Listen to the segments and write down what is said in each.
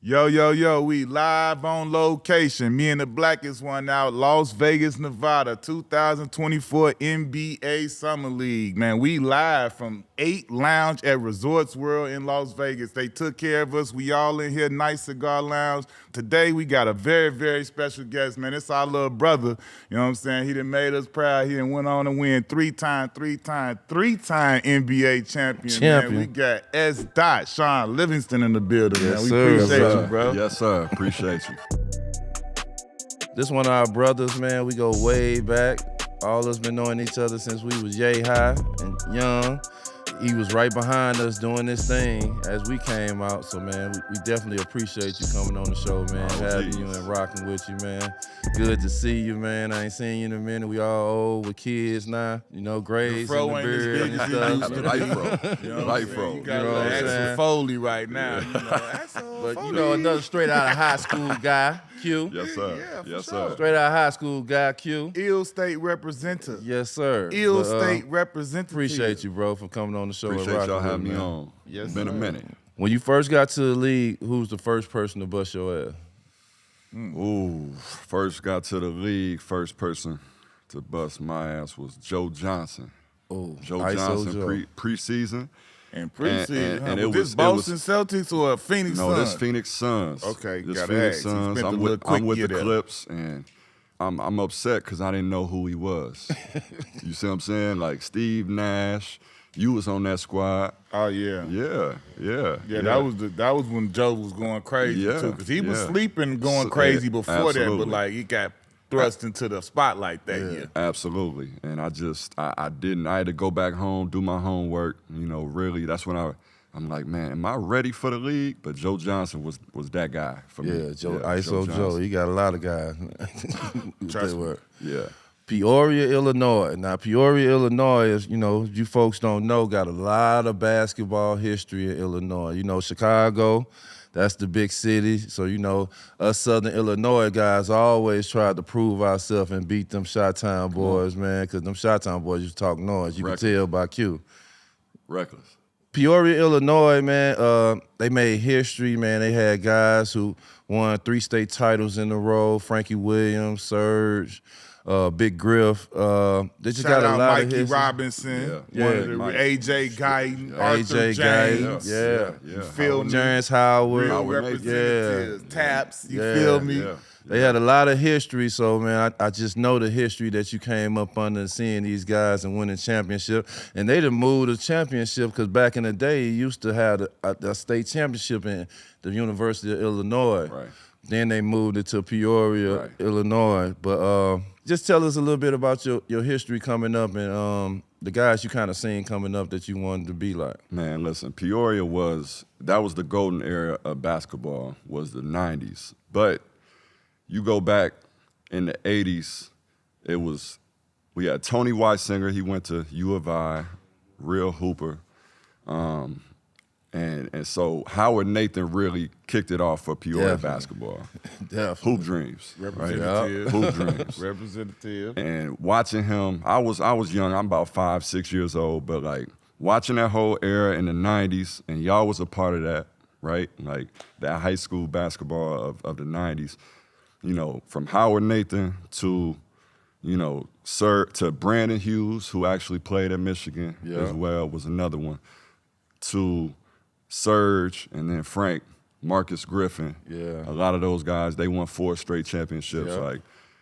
Yo, yo, yo, we live on location. Me and the blackest one out, Las Vegas, Nevada, 2024 NBA Summer League. Man, we live from 8 Lounge at Resorts World in Las Vegas. They took care of us. We all in here, nice cigar lounge. Today, we got a very, very special guest, man. It's our little brother. You know what I'm saying? He done made us proud. He done went on to win three-time NBA champion. Man. We got S. Shaun Livingston in the building, yes, man. We sir. appreciate you, bro. Yes, sir. Appreciate you. This one of our brothers, man. We go way back. All us been knowing each other since we was yay high and young. He was right behind us doing this thing as we came out. So, man, we definitely appreciate you coming on the show, man. Having you and rocking with you, man. Good to see you, man. I ain't seen you in a minute. We all old with kids now. You know, grays and the beard and stuff. Light fro. You got a little extra Foley right now. You know, but, you know, another straight-out-of-high school guy, Q. Yes, sir. Yeah, yes, sure. sir. Straight-out-of-high school guy, Q. Ill State representative. Yes, sir. Ill State representative. Appreciate you, bro, for coming on the show. Appreciate y'all having me on. Yes, been a minute. When you first got to the league, who was the first person to bust your ass? Ooh, first got to the league, first person to bust my ass was Joe Johnson. Oh, Joe Johnson preseason. And preseason, and it was Boston Celtics or Phoenix Suns? No, this Phoenix Suns. Okay, this gotta Phoenix ask. Suns. I'm with the Clips, and I'm upset because I didn't know who he was. You see what I'm saying? Like Steve Nash, you was on that squad. Oh yeah, yeah. That was when Joe was going crazy too, because he was sleeping, going crazy before that, but like he got thrust into the spotlight that year. Absolutely, and I had to go back home, do my homework. You know, really, that's when I'm like, man, am I ready for the league? But Joe Johnson was that guy for me. Joe. He got a lot of guys. Trust me. Yeah. Peoria, Illinois. Now, Peoria, Illinois is, you know, you folks don't know, got a lot of basketball history in Illinois. You know, Chicago, that's the big city. So, you know, us Southern Illinois guys always tried to prove ourselves and beat them Chi-Town boys, man, because them Chi-Town boys used to talk noise. You can tell by Q. Reckless. Peoria, Illinois, man, they made history, man. They had guys who won 3 state titles in a row, Frankie Williams, Serge, Big Griff. They just got a lot of history. Mikey Robinson, one of the AJ Guyton, Arthur AJ James. Yeah. You feel me? Terrence Howard. Real representatives, Taps, you feel me? Yeah. They had a lot of history, so, man, I just know the history that you came up under and seeing these guys and winning championship. And they done moved the championship because back in the day, you used to have a state championship in the University of Illinois. Right. Then they moved it to Peoria, Illinois. But just tell us a little bit about your history coming up and the guys you kind of seen coming up that you wanted to be like. Man, listen, Peoria was the golden era of basketball, was the 90s. But you go back in the 80s, we had Tony Weisinger, he went to U of I, real hooper. And so Howard Nathan really kicked it off for Peoria basketball. Definitely. Hoop dreams. Representative. Right? Hoop dreams. Representative. And watching him, I was young, I'm about 5, 6 years old, but like watching that whole era in the 90s, and y'all was a part of that, right? Like that high school basketball of the 90s. You know, from Howard Nathan to, you know, to Brandon Hughes, who actually played at Michigan as well, was another one, to Serge and then Frank, Marcus Griffin. Yeah. A lot of those guys, they won 4 straight championships. Yeah. Like,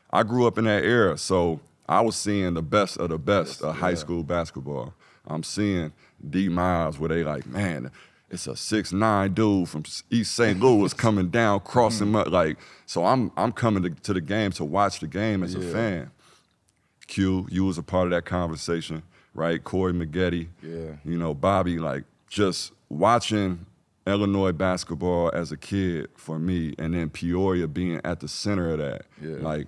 I grew up in that era, so I was seeing the best of the best of high school basketball. I'm seeing D Miles where they like, man, it's a 6'9" dude from East St. Louis coming down, crossing like. So I'm coming to the game to watch the game as a fan. Q, you was a part of that conversation, right? Corey Maggette, you know, Bobby, like just watching Illinois basketball as a kid for me, and then Peoria being at the center of that. Like,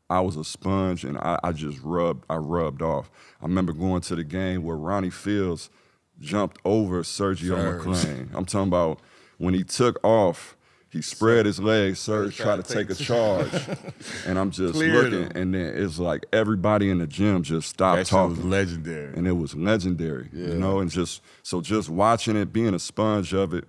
I was a sponge, and I just rubbed off. I remember going to the game where Ronnie Fields jumped over Sergio McClain. I'm talking about when he took off, he spread his legs, Serge tried to take a charge. And I'm just looking, and then it's like everybody in the gym just stopped talking. That shit was legendary. And it was legendary, you know? And just watching it, being a sponge of it,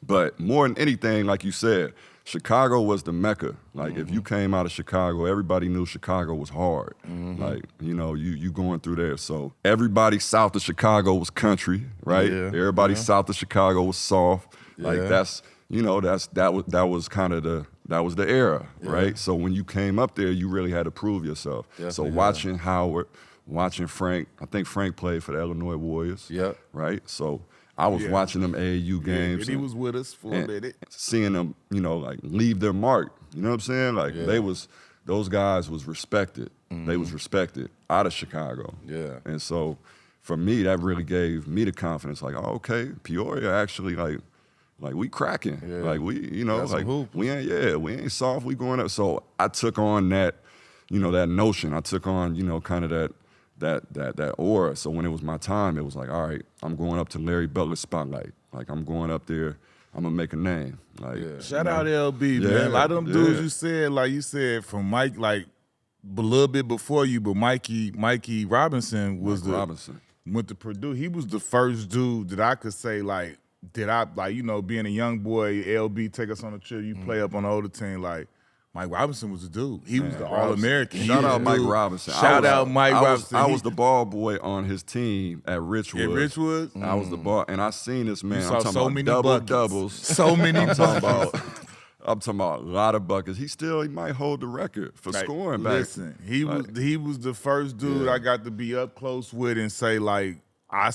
But more than anything, like you said, Chicago was the Mecca. Like if you came out of Chicago, everybody knew Chicago was hard. Like, you know, you going through there. So everybody south of Chicago was country, right? Yeah. Everybody south of Chicago was soft. Like Yeah. that's, you know, that was kind of the era, right? So when you came up there, you really had to prove yourself. So watching Howard, watching Frank, I think Frank played for the Illinois Warriors. Yep. Right? So I was watching them AAU games. And he was with us for a minute. Seeing them, you know, like leave their mark. You know what I'm saying? Like those guys was respected. They was respected out of Chicago. Yeah. And so for me, that really gave me the confidence. Like, oh, okay, Peoria actually like we cracking. Yeah. Like we, you know, That's like some hoopers. we ain't soft. We going up. So I took on that, you know, that notion. I took on, you know, kind of that aura. So when it was my time, it was like, all right, I'm going up to Larry Butler's spotlight. Like I'm going up there, I'm gonna make a name. Like Shout out LB, man. A lot of them dudes you said, like you said, from Mike, like a little bit before you, but Mikey Robinson was went to Purdue. He was the first dude that I could say, like, you know, being a young boy, LB take us on a trip, you play up on the older team, like, Mike Robinson was the dude. He was the All-American. Shout out Mike Robinson. Shout out Mike Robinson. I was the ball boy on his team at Richwood. At Richwood? I was the ball, and I seen this man. You I'm saw talking so about many doubles. So many I'm talking buckets. I'm talking about a lot of buckets. He might hold the record for scoring back. Listen, he was the first dude I got to be up close with and say, like, I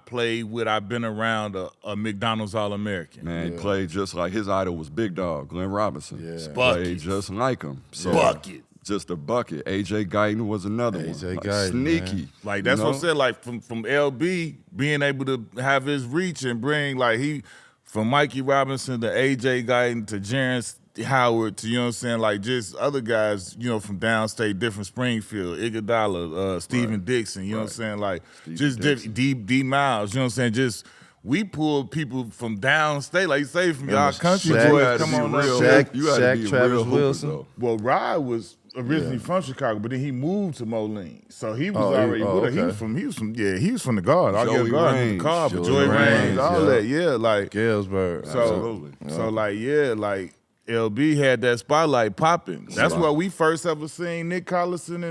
played with, I've been around a McDonald's All-American. Man, he played just like his idol was Big Dog, Glenn Robinson. Yeah. Played just like him. So Bucket. Just a bucket. AJ Guyton was another one. AJ Like, Guyton, sneaky. man. Like, that's what I said, like, from LB, being able to have his reach and bring, like, from Mikey Robinson to AJ Guyton to Jarence Howard to, you know what I'm saying, like, just other guys, you know, from downstate, different Springfield, Iguodala, Stephen Dixon, you know what I'm saying, like, just D Miles, you know what I'm saying, just we pulled people from downstate, like you say, from y'all country boys, come on, Shaq, Travis Wilson. Well, Rod was originally from Chicago, but then he moved to Moline, so he was already with her. He was from the Guard. I Joey guess Guard Raines. the car, but Joey Joey Raines, Raines, all that, like Galesburg. So like LB had that spotlight popping. That's why we first ever seen Nick Collison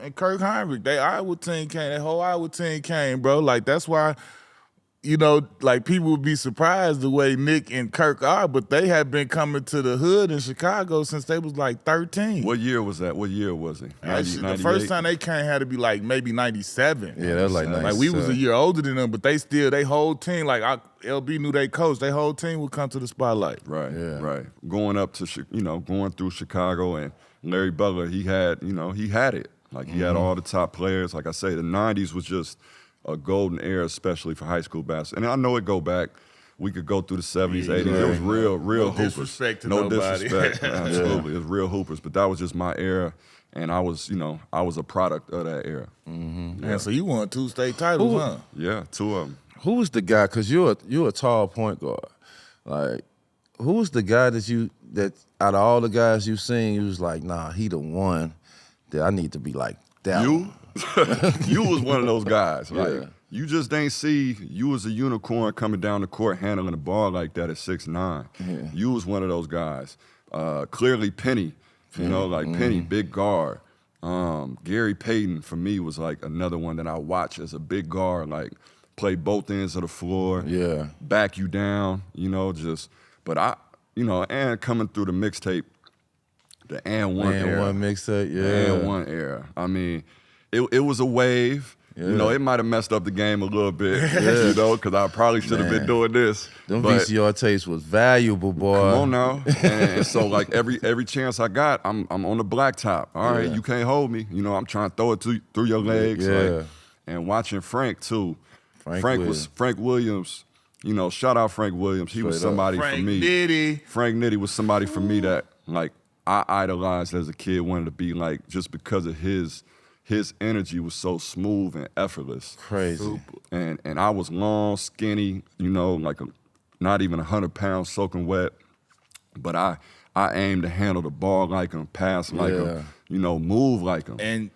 and Kirk Heinrich. That whole Iowa team came, bro. Like that's why, you know, like people would be surprised the way Nick and Kirk are, but they had been coming to the hood in Chicago since they was like 13. What year was that? What year was it? The first time they came had to be like maybe 97. Yeah, that was like 97. Like we was a year older than them, but they whole team, like LB knew they coach, their whole team would come to the spotlight. Right, right. Going up to, going through Chicago, and Larry Butler, he had it. Like he had all the top players. Like I say, the 90s was just a golden era, especially for high school basketball. And I know it go back. We could go through the 70s, 80s. It was real no hoopers. Disrespect to no nobody. disrespect. Absolutely. It was real hoopers. But that was just my era. And I was a product of that era. Mm-hmm. Yeah, so you won 2 state titles, huh? Yeah, 2 of them. Who was the guy? Because you're a tall point guard. Like, who was the guy that out of all the guys you've seen, you was like, nah, he the one that I need to be like that. You? You was one of those guys. Like, Yeah. you just ain't see you was a unicorn coming down the court handling the ball like that at 6'9". Yeah. You was one of those guys. Clearly Penny, Penny, big guard. Gary Payton for me was like another one that I watch as a big guard, like play both ends of the floor, back you down, but and coming through the mixtape, the and one era. And one mixtape, The and one era. I mean, it was a wave. Yeah. It might have messed up the game a little bit, because I probably should have been doing this. Them but VCR tapes was valuable, boy. come on now. And so, like, every chance I got, I'm on the blacktop. All right, you can't hold me. I'm trying to throw it through your legs. Yeah. Like, and watching Frank, too. Frank Williams. Shout out Frank Williams. He was somebody for me. Frank Nitty was somebody for me that, like, I idolized as a kid, wanted to be like, just because of his energy was so smooth and effortless. Crazy. And I was long, skinny, like not even 100 pounds soaking wet. But I aimed to handle the ball like him, pass like him, move like him. And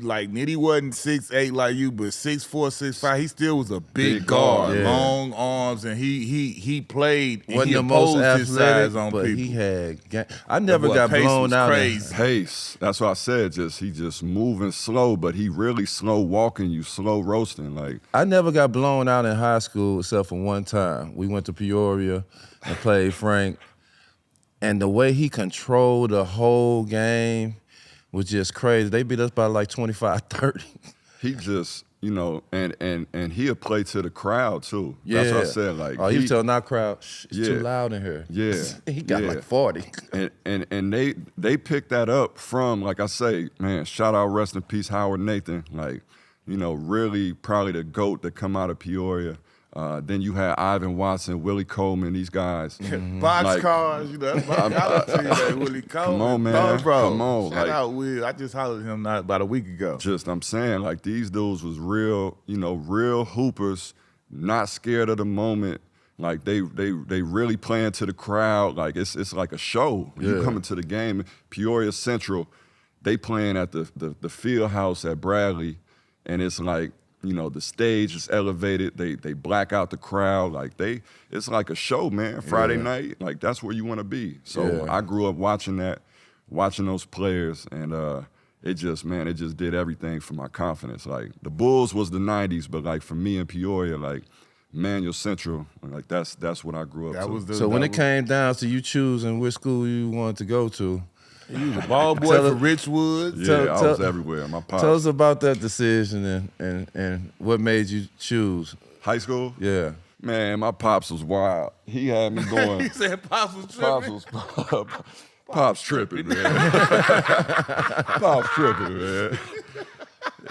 like Nitty wasn't 6'8" like you, but 6'4", 6'5". He still was a big guard, Yeah. long arms, and he played. And Wasn't he the most opposed his athletic, size on but people. he had. I never boy got pace blown was out. crazy. Pace. That's what I said. He just moving slow, but he really slow walking you, slow roasting. Like I never got blown out in high school except for one time. We went to Peoria and played Frank, and the way he controlled the whole game was just crazy. They beat us by like 25-30. he just, and he'll play to the crowd too. Yeah. That's what I said. Like he was telling our crowd, "Shh, it's too Yeah. loud in here." Yeah. He got Yeah. like 40. And they picked that up from, like I say, man, shout out, rest in peace, Howard Nathan. Like, really probably the GOAT that come out of Peoria. Then you had Ivan Watson, Willie Coleman, these guys. Boxcars, that's my college team, that Willie Coleman. Come on, man. Bro. Come on. Shout out Will. I just hollered at him about a week ago. I'm saying, like, these dudes was real, real hoopers, not scared of the moment. Like, they really playing to the crowd. Like, it's like a show. Yeah. You coming to the game, Peoria Central, they playing at the field house at Bradley, and it's like, the stage is elevated. They black out the crowd. Like it's like a show, man. Friday night, like that's where you want to be. So I grew up watching those players, and it just did everything for my confidence. Like the Bulls was the '90s, but like for me in Peoria, like Manual Central, like that's what I grew up to. So when it came down to you choosing which school you wanted to go to, you was a ball boy for Richwood. Yeah, I was everywhere. My pops. Tell us about that decision and what made you choose. High school? Yeah. Man, my pops was wild. He had me going. He said Pops was tripping. Pops tripping, man. Pops tripping, man.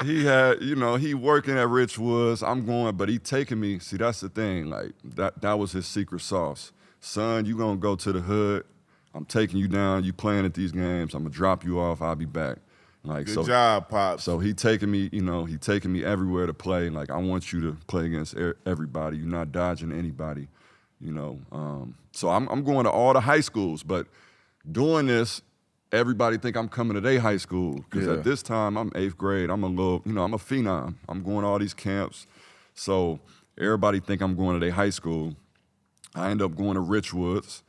He had, he working at Richwoods. I'm going, but he taking me. See, that's the thing. Like that was his secret sauce. Son, you gonna go to the hood. I'm taking you down. You playing at these games. I'm gonna drop you off. I'll be back. Like Good job, Pops. So he taking me, he taking me everywhere to play. Like I want you to play against everybody. You're not dodging anybody, So I'm going to all the high schools, but doing this, everybody think I'm coming to their high school because at this time I'm 8th grade. I'm a little, I'm a phenom. I'm going to all these camps, so everybody think I'm going to their high school. I end up going to Richwoods.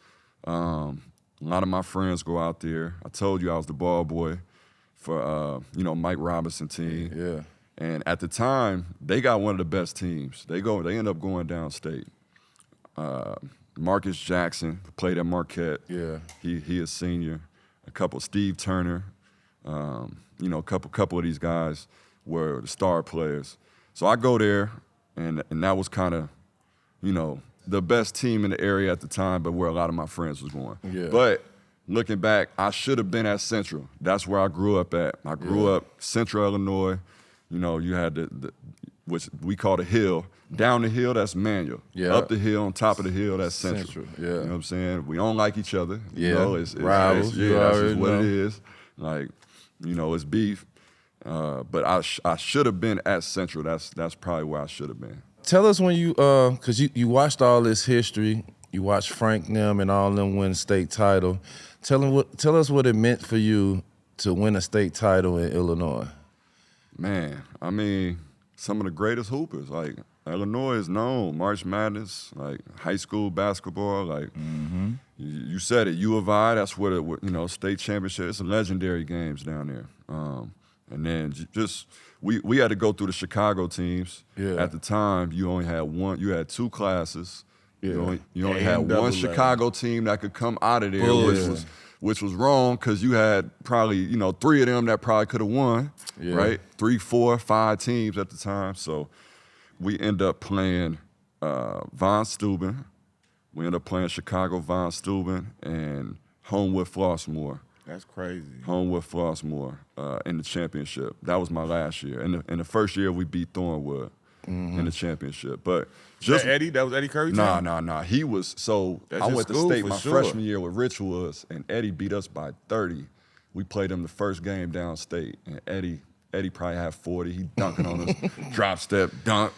A lot of my friends go out there. I told you I was the ball boy for, Mike Robinson team. Yeah. And at the time, they got one of the best teams. They end up going downstate. Marcus Jackson played at Marquette. Yeah. He is senior. Steve Turner, a couple of these guys were the star players. So I go there, and that was kind of, the best team in the area at the time, but where a lot of my friends was going. Yeah. But looking back, I should have been at Central. That's where I grew up at. I grew up Central Illinois. You had the which we call the hill. Down the hill, that's Manual. Yeah. Up the hill, on top of the hill, that's Central. Yeah. You know what I'm saying? We don't like each other. Yeah. It's Rivals. yeah, that's just what it is. Like, it's beef. But I should have been at Central. That's probably where I should have been. Tell us when you, because you watched all this history, you watched Frank them and all them win state title. Tell us what it meant for you to win a state title in Illinois. Man, I mean, some of the greatest hoopers. Like, Illinois is known, March Madness, like high school basketball. Like, you said it, U of I, that's what it, state championship. It's a legendary games down there. And then just we had to go through the Chicago teams. Yeah. At the time, you only had you had two classes. Yeah. You only had one Chicago team that could come out of there, which was wrong because you had probably, 3 of them that probably could have won, right? 3, 4, 5 teams at the time. So we end up playing Von Steuben. We end up playing Chicago Von Steuben and Homewood Flossmoor. That's crazy. Homewood Flossmoor in the championship. That was my last year. In the first year, we beat Thornwood in the championship. But just Eddie, that was Eddie Curry? Nah. He was I went to state my freshman year with Richwoods, and Eddie beat us by 30. We played him the first game downstate, and Eddie probably had 40. He dunking on us, drop step, dunk,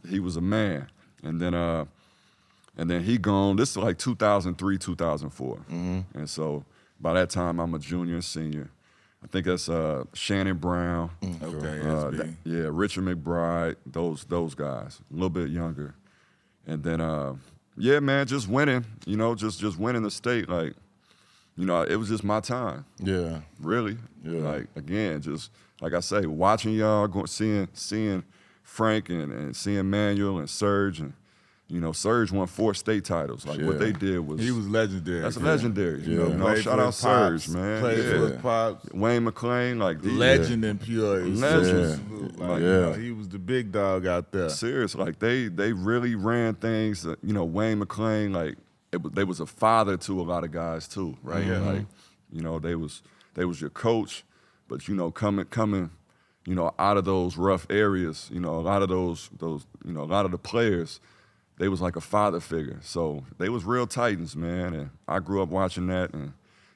he was a man. And then he gone. This is like 2003, 2004, and so. By that time, I'm a junior and senior. I think that's Shannon Brown. Okay, SB. Yeah, Richard McBride. Those guys, a little bit younger, and then yeah, man, just winning. You know, just winning the state. Like, you know, it was just my time. Yeah. Really. Yeah. Like, again, just like I say, watching y'all, seeing Frank and seeing Manuel and Serge, and you know, Serge won 4 state titles. Like, what they did was He was legendary. that's legendary. You know, Played shout for out his Serge, pops, man. Played for his pops. Wayne McClain, like Legend in Peoria. Legend. Like, you know, he was the big dog out there. Serious, like they really ran things. That, you know, Wayne McClain, like they was a father to a lot of guys too, right? Like, you know, they was your coach, but you know, coming, you know, out of those rough areas, you know, a lot of those, you know, a lot of the players, they was like a father figure. So they was real Titans, man. And I grew up watching that, and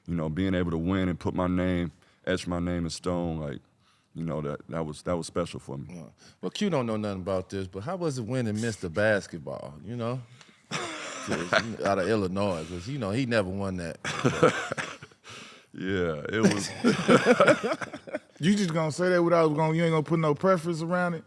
you know, being able to win and put my name, etch my name in stone, like, you know, that was special for me. Well, Q don't know nothing about this, but how was it winning Mr. Basketball? You know, out of Illinois, because you know he never won that. Yeah, it was. You just gonna say that without you ain't gonna put no preference around it?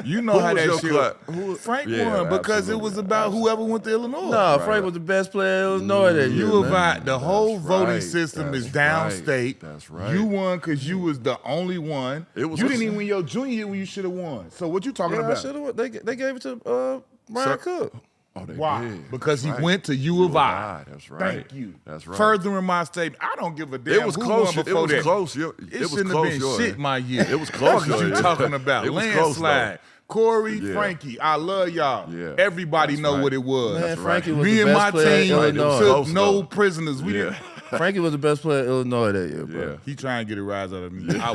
You know Who how was that your shit. club? Frank Yeah, won because it was about whoever went to Illinois. No, Frank was the best player in Illinois that year. You man. about the whole voting right. system is That's downstate. right. That's right. You won because you was the only one. It was you didn't even win your junior year when you should have won. So what you talking Yeah, I about? should have. They gave it to Brian Cook. Oh, they Why? did. Because That's he right. went to U of I. That's right. Thank you. That's right. Furthering my statement, I don't give a damn. It was who close. Won It before was that. close. It It was shouldn't close. have been Yours. shit my year. It was close. What you yours. talking about? It was close, though. Landslide. Corey, Yeah. Frankie, I love y'all. Yeah. Everybody That's know right. what it was. Man, Frankie was Me the and my best player in team Illinois. took Close, no though. prisoners. We Yeah. didn't. Frankie was the best player in Illinois that year, bro. Yeah. He trying to get a rise out of me. I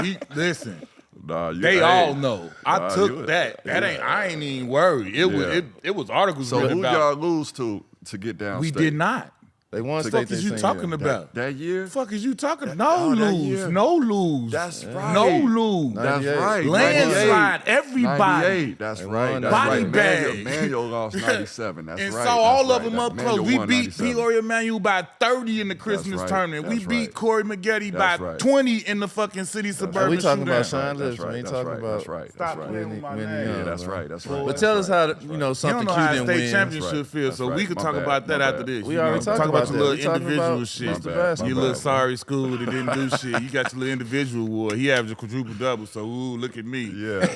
won't. Listen. Nah, They all know. I took you- that. I ain't even worried. It was articles So written who about. y'all lose to get down? We did not. They won What the state fuck is this you same talking year. about? that year? The fuck is you talking? No that lose. year. No lose. That's right. No lose. That's 98. right. Landslide. 98. Everybody. 98. That's right. won That's Body right. bag. Manuel lost 97. That's And right. so all That's of them right. up Manuel close. We won beat 97. Peoria Manuel by 30 in the Christmas right. tournament. We That's beat right. Corey McGetty by That's right. 20 in the fucking city suburban We talking about shootout. Shaun That's Livingston. right. We ain't That's talking right. about. That's right. Stop That's right. playing with my Winning name. young, Yeah, that's bro. right. That's right. But tell us how you know You don't something know Q how a didn't state win. championship That's right. feels, so That's we right. can My talk bad. about that My after bad. this. We You already know, talked talk about about your that. little We talking individual about shit. Mr. Basketball. Your little sorry school that didn't do shit. You got your little individual award. He averaged a quadruple double, so ooh, look at me. Yeah.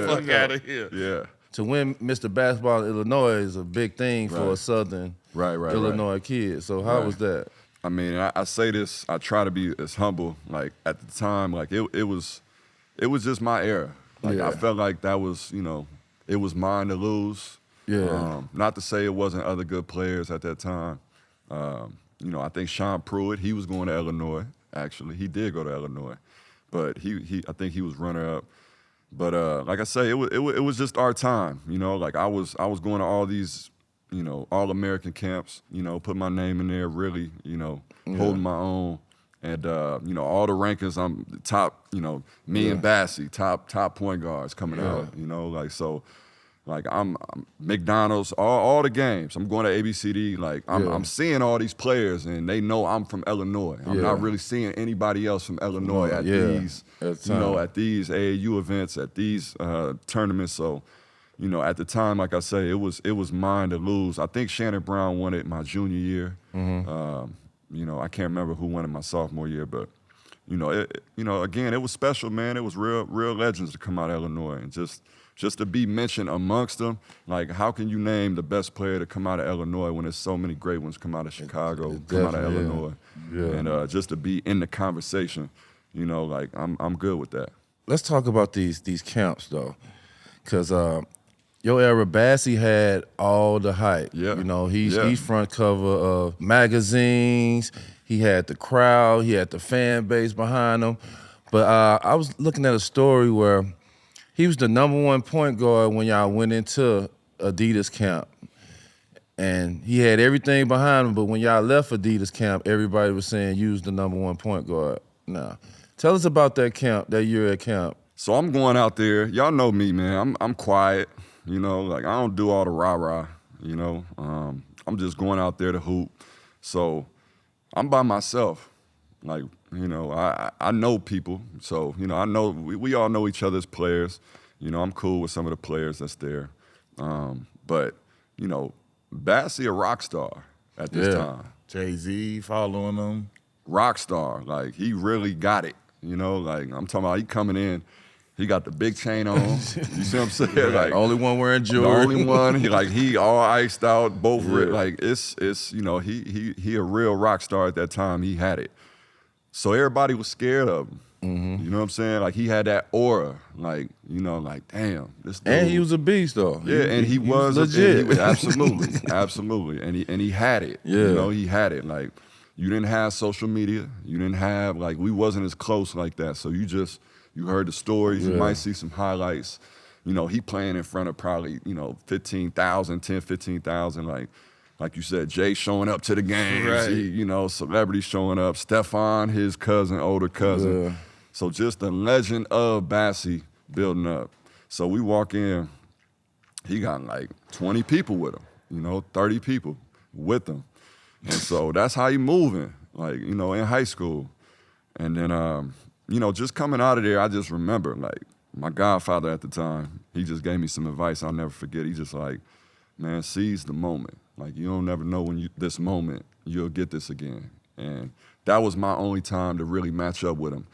Fuck out of here. Yeah. To win Mr. Basketball in Illinois is a big thing for a Southern Right. Illinois kid. So how was that? I mean, I say this. I try to be as humble. Like at the time, like it was just my era. Like Yeah. I felt like that was, you know, it was mine to lose. Yeah. Not to say it wasn't other good players at that time. You know, I think Sean Pruitt, he was going to Illinois. Actually, he did go to Illinois, but I think he was runner up. But like I say, it was just our time. You know, like I was going to all these, you know, all-American camps. You know, put my name in there, really, you know, holding my own. And you know, all the rankings, I'm top. You know, me and Bassey, top point guards coming out. You know, like so. Like I'm McDonald's, all the games. I'm going to ABCD. Like I'm seeing all these players, and they know I'm from Illinois. I'm not really seeing anybody else from Illinois at these, you know, at these AAU events, at these tournaments. So, you know, at the time, like I say, it was mine to lose. I think Shannon Brown won it my junior year. You know, I can't remember who won it my sophomore year, but you know, again, it was special, man. It was real legends to come out of Illinois, and just to be mentioned amongst them. Like, how can you name the best player to come out of Illinois when there's so many great ones come out of Chicago, come out of Illinois, and just to be in the conversation, you know, like I'm good with that. Let's talk about these camps though, because your era, Bassey had all the hype. Yeah. You know, he's front cover of magazines. He had the crowd. He had the fan base behind him. But I was looking at a story where he was the #1 point guard when y'all went into Adidas camp. And he had everything behind him, but when y'all left Adidas camp, everybody was saying you was the #1 point guard. Now, tell us about that camp, that year at camp. So I'm going out there. Y'all know me, man. I'm quiet. You know, like I don't do all the rah-rah, you know. I'm just going out there to hoop. So I'm by myself. Like, you know, I know people. So, you know, I know we all know each other's players. You know, I'm cool with some of the players that's there. But, you know, Bassie a rock star at this time. Jay-Z following him. Rock star. Like, he really got it. You know, like, I'm talking about he coming in. He got the big chain on. You see what I'm saying? Yeah, like only one wearing jewelry. The only one. He all iced out, both like it's you know, he a real rock star at that time. He had it. So everybody was scared of him. You know what I'm saying? Like he had that aura. Like, you know, like damn, this dude. And he was a beast though. Yeah, and he was legit. Absolutely. Absolutely. And he had it. Yeah. You know, he had it. Like you didn't have social media. You didn't have like we wasn't as close like that. So you heard the stories, you might see some highlights. You know, he playing in front of probably, you know, 15,000, like you said, Jay showing up to the games, Right. you know, celebrities showing up, Stephon, his cousin, older cousin. Yeah. So just the legend of Bassie building up. So we walk in, he got like 20 people with him, you know, 30 people with him. And so that's how he moving, like, you know, in high school. And then, you know, just coming out of there, I just remember, like, my godfather at the time, he just gave me some advice I'll never forget. He just like, man, seize the moment. Like, you don't never know when this moment, you'll get this again. And that was my only time to really match up with him.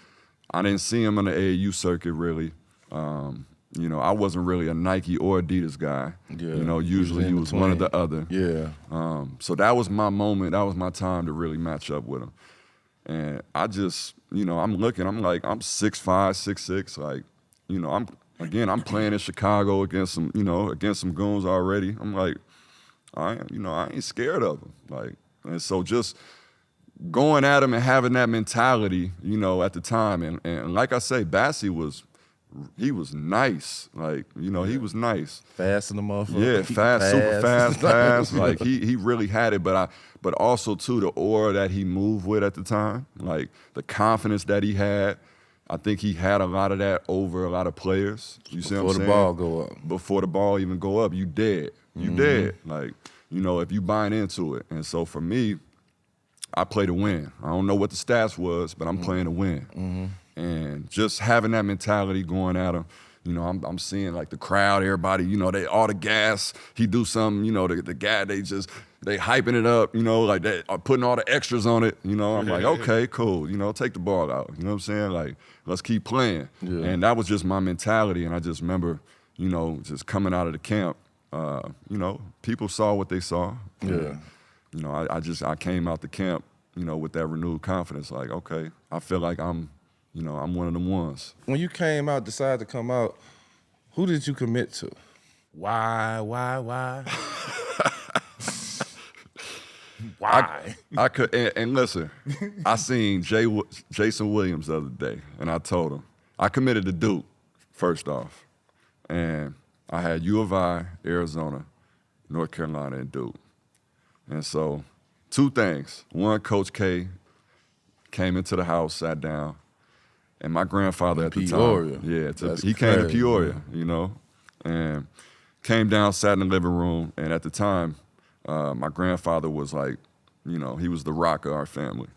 I didn't see him on the AAU circuit, really. You know, I wasn't really a Nike or Adidas guy. Yeah, you know, usually he was one or the other. Yeah. So that was my moment. That was my time to really match up with him. And I just, you know, I'm looking, I'm like, I'm 6'5", 6'6", like, you know, I'm playing in Chicago against some goons already. I'm like, I ain't scared of him. Like, and so just going at him and having that mentality, you know, at the time. And like I say, Bassie was nice. Like, you know, he was nice. Fast in the motherfucker. Yeah, super fast. Like he really had it, but also too the aura that he moved with at the time, like the confidence that he had. I think he had a lot of that over a lot of players. You see what I'm saying? Before the ball go up. Before the ball even go up, you dead. You dead. Like, you know, if you buying into it. And so for me, I play to win. I don't know what the stats was, but I'm playing to win. And just having that mentality going at him, you know, I'm seeing like the crowd, everybody, you know, they all the gas. He do something, you know, the guy, they hyping it up, you know, like they are putting all the extras on it. You know, I'm like, okay, cool. You know, take the ball out. You know what I'm saying? Like, let's keep playing. Yeah. And that was just my mentality. And I just remember, you know, just coming out of the camp, you know, people saw what they saw. Yeah. And, you know, I came out the camp, you know, with that renewed confidence. Like, okay, I feel like I'm one of them ones. When you decided to come out, who did you commit to? Why? Why? I could, and listen, I seen Jason Williams the other day, and I told him, I committed to Duke, first off. And I had U of I, Arizona, North Carolina, and Duke. And so, two things. One, Coach K came into the house, sat down, and my grandfather at the time, he came to Peoria, you know, and came down, sat in the living room, and at the time, my grandfather was like, you know, he was the rock of our family,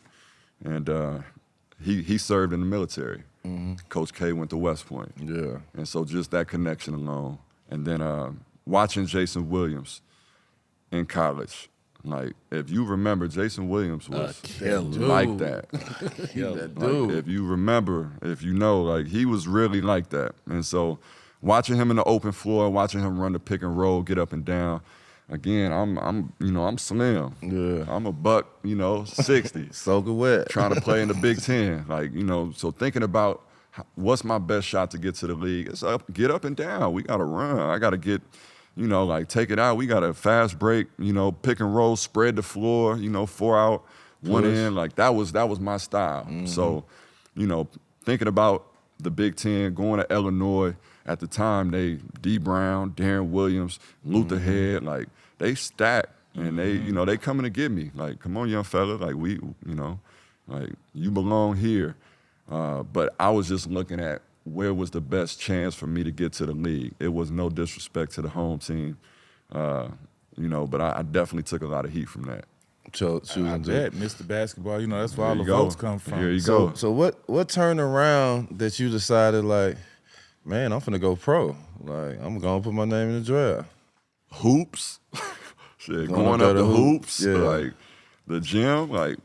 and he served in the military. Coach K went to West Point, and so just that connection alone, and then watching Jason Williams in college. Like, if you remember, Jason Williams was like that. Like, if you remember, if you know, like, he was really like that. And so watching him in the open floor, watching him run the pick and roll, get up and down, again, I'm slim. Yeah. I'm a buck, 60. Soaking wet. Trying to play in the Big Ten. Like, so thinking about what's my best shot to get to the league, it's get up and down. We got to run. I got to get, take it out. We got a fast break, pick and roll, spread the floor, 4 out, one in. Like, that was my style. So, thinking about the Big Ten, going to Illinois, at the time, D. Brown, Darren Williams, Luther Head, like, they stacked. And they coming to get me. Like, come on, young fella. Like, like, you belong here. But I was just looking at where was the best chance for me to get to the league. It was no disrespect to the home team, but I definitely took a lot of heat from that. I bet Mr. Basketball, that's where all the go. votes come from. Here you go. So what turned around that you decided like, man, I'm finna go pro. Like I'm gonna put my name in the draft. Hoops. Shit, Going going up up there the to hoops, yeah. like the gym, like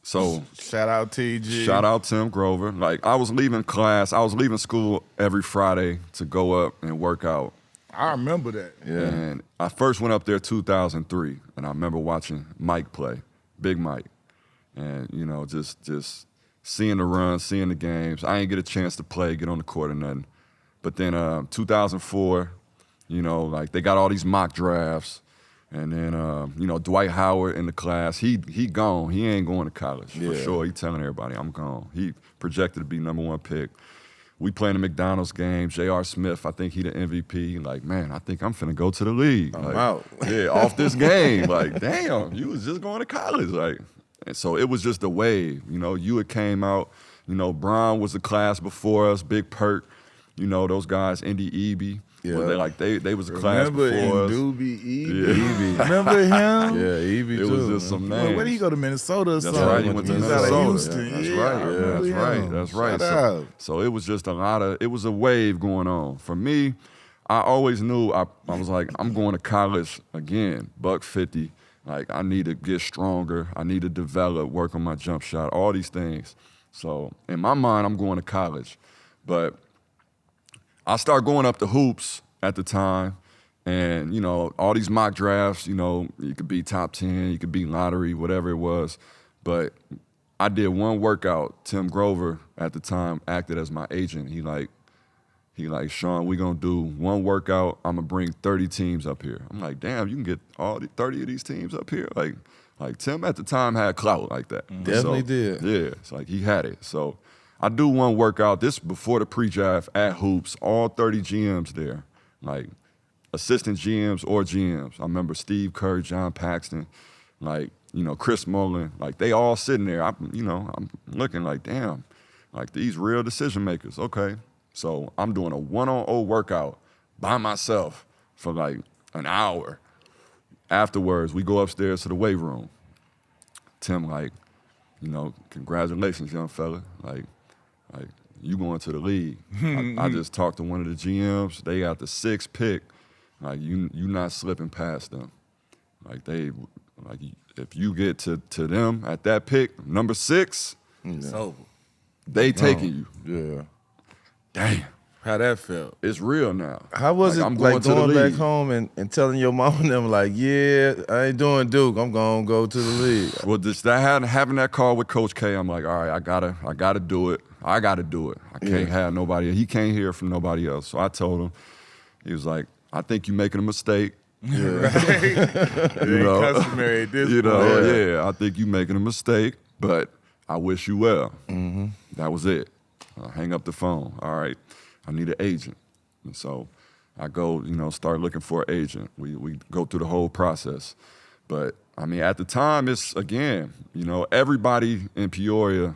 so. Shout out TG. Shout out Tim Grover. Like I was leaving school every Friday to go up and work out. I remember that. Yeah. And I first went up there 2003, and I remember watching Mike play, Big Mike, and just seeing the runs, seeing the games. I didn't get a chance to play, get on the court or nothing. But then 2004, like they got all these mock drafts, and then Dwight Howard in the class, he gone. He ain't going to college for sure. He telling everybody I'm gone. He projected to be #1 pick. We playing the McDonald's game. J.R. Smith, I think he the MVP. Like, man, I think I'm finna go to the league. I'm like, out. Yeah, off this game. Like, damn, you was just going to college. Like, and so it was just a wave. You had came out. Brown was the class before us. Big Perk. Those guys, Indy Eby. Yeah. Well, they was a class Remember before us. Doobie Eby? Yeah. Eby. Remember him? Yeah, Evie It too. was just some names. Where did he go to Minnesota or That's something? right. He went to He's Minnesota. out of Houston. That's yeah, right. I remember him. That's right. Shout out. So it was just it was a wave going on. For me, I always knew I was like, I'm going to college again, $150. Like I need to get stronger. I need to develop, work on my jump shot, all these things. So in my mind, I'm going to college. But I start going up the hoops at the time. And, all these mock drafts, you could be top 10, you could be lottery, whatever it was. But I did one workout. Tim Grover at the time acted as my agent. He like, Shaun, we gonna do one workout. I'm gonna bring 30 teams up here. I'm like, damn, you can get all 30 of these teams up here? Like Tim at the time had clout like that. Definitely did. Yeah, it's like he had it. So I do one workout. This before the pre-draft at Hoops, all 30 GMs there. Like, assistant GMs or GMs. I remember Steve Kerr, John Paxton, Chris Mullen, they all sitting there. I'm looking like, damn, like these real decision makers. Okay. So I'm doing a 1-on-0 workout by myself for an hour. Afterwards, we go upstairs to the weight room. Tim congratulations, young fella. Like you going to the league. I just talked to one of the GMs. They got the 6th pick. Like you not slipping past them. If you get to them at that pick, number 6, It's over. they taking you. Yeah. Damn. How that felt? It's real now. How was it I'm going to the back league. home and telling your mom and them like, yeah, I ain't doing Duke. I'm gonna go to the league. Well, having that call with Coach K, I'm like, all right, I gotta do it. I gotta do it. I can't have nobody. He can't hear from nobody else. So I told him. He was like, I think you're making a mistake. Right. Customary at this point. I think you're making a mistake, but I wish you well. Mm-hmm. That was it. I hang up the phone. All right, I need an agent. And so I go, start looking for an agent. We go through the whole process. But, at the time, it's, again, everybody in Peoria,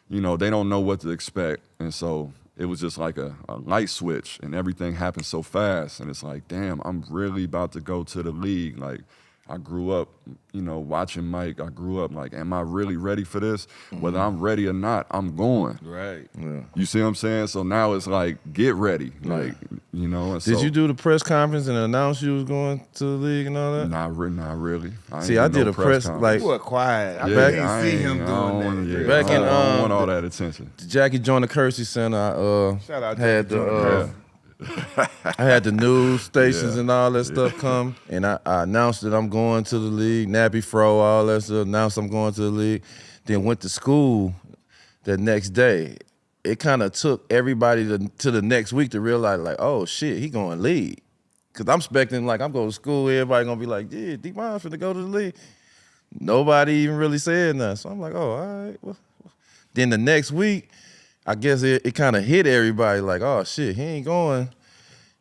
they don't know what to expect. And so it was just like a light switch, and everything happened so fast. And it's like, damn, I'm really about to go to the league. Like, I grew up, watching Mike. I grew up like, am I really ready for this? Mm-hmm. Whether I'm ready or not, I'm going. Right. Yeah. You see what I'm saying? So now it's like, get ready. And Did you do the press conference and announce you was going to the league and all that? Not really. See, I did a press conference. You were quiet. I Yeah, didn't see him doing that. Back in, I don't want all that attention. The Jackie Joyner Kersey Center, I Shout out had Jackie the I had the news stations and all that stuff come, and I announced that I'm going to the league. Nappy Fro, all that stuff. Announced I'm going to the league. Then went to school the next day. It kind of took everybody to the next week to realize, like, oh shit, he going league. Cause I'm expecting I'm going to school, everybody gonna be like, yeah, D-Miles finna go to the league. Nobody even really said nothing. So I'm like, oh, all right. Well. Then the next week, I guess it kind of hit everybody like, oh shit, he ain't going.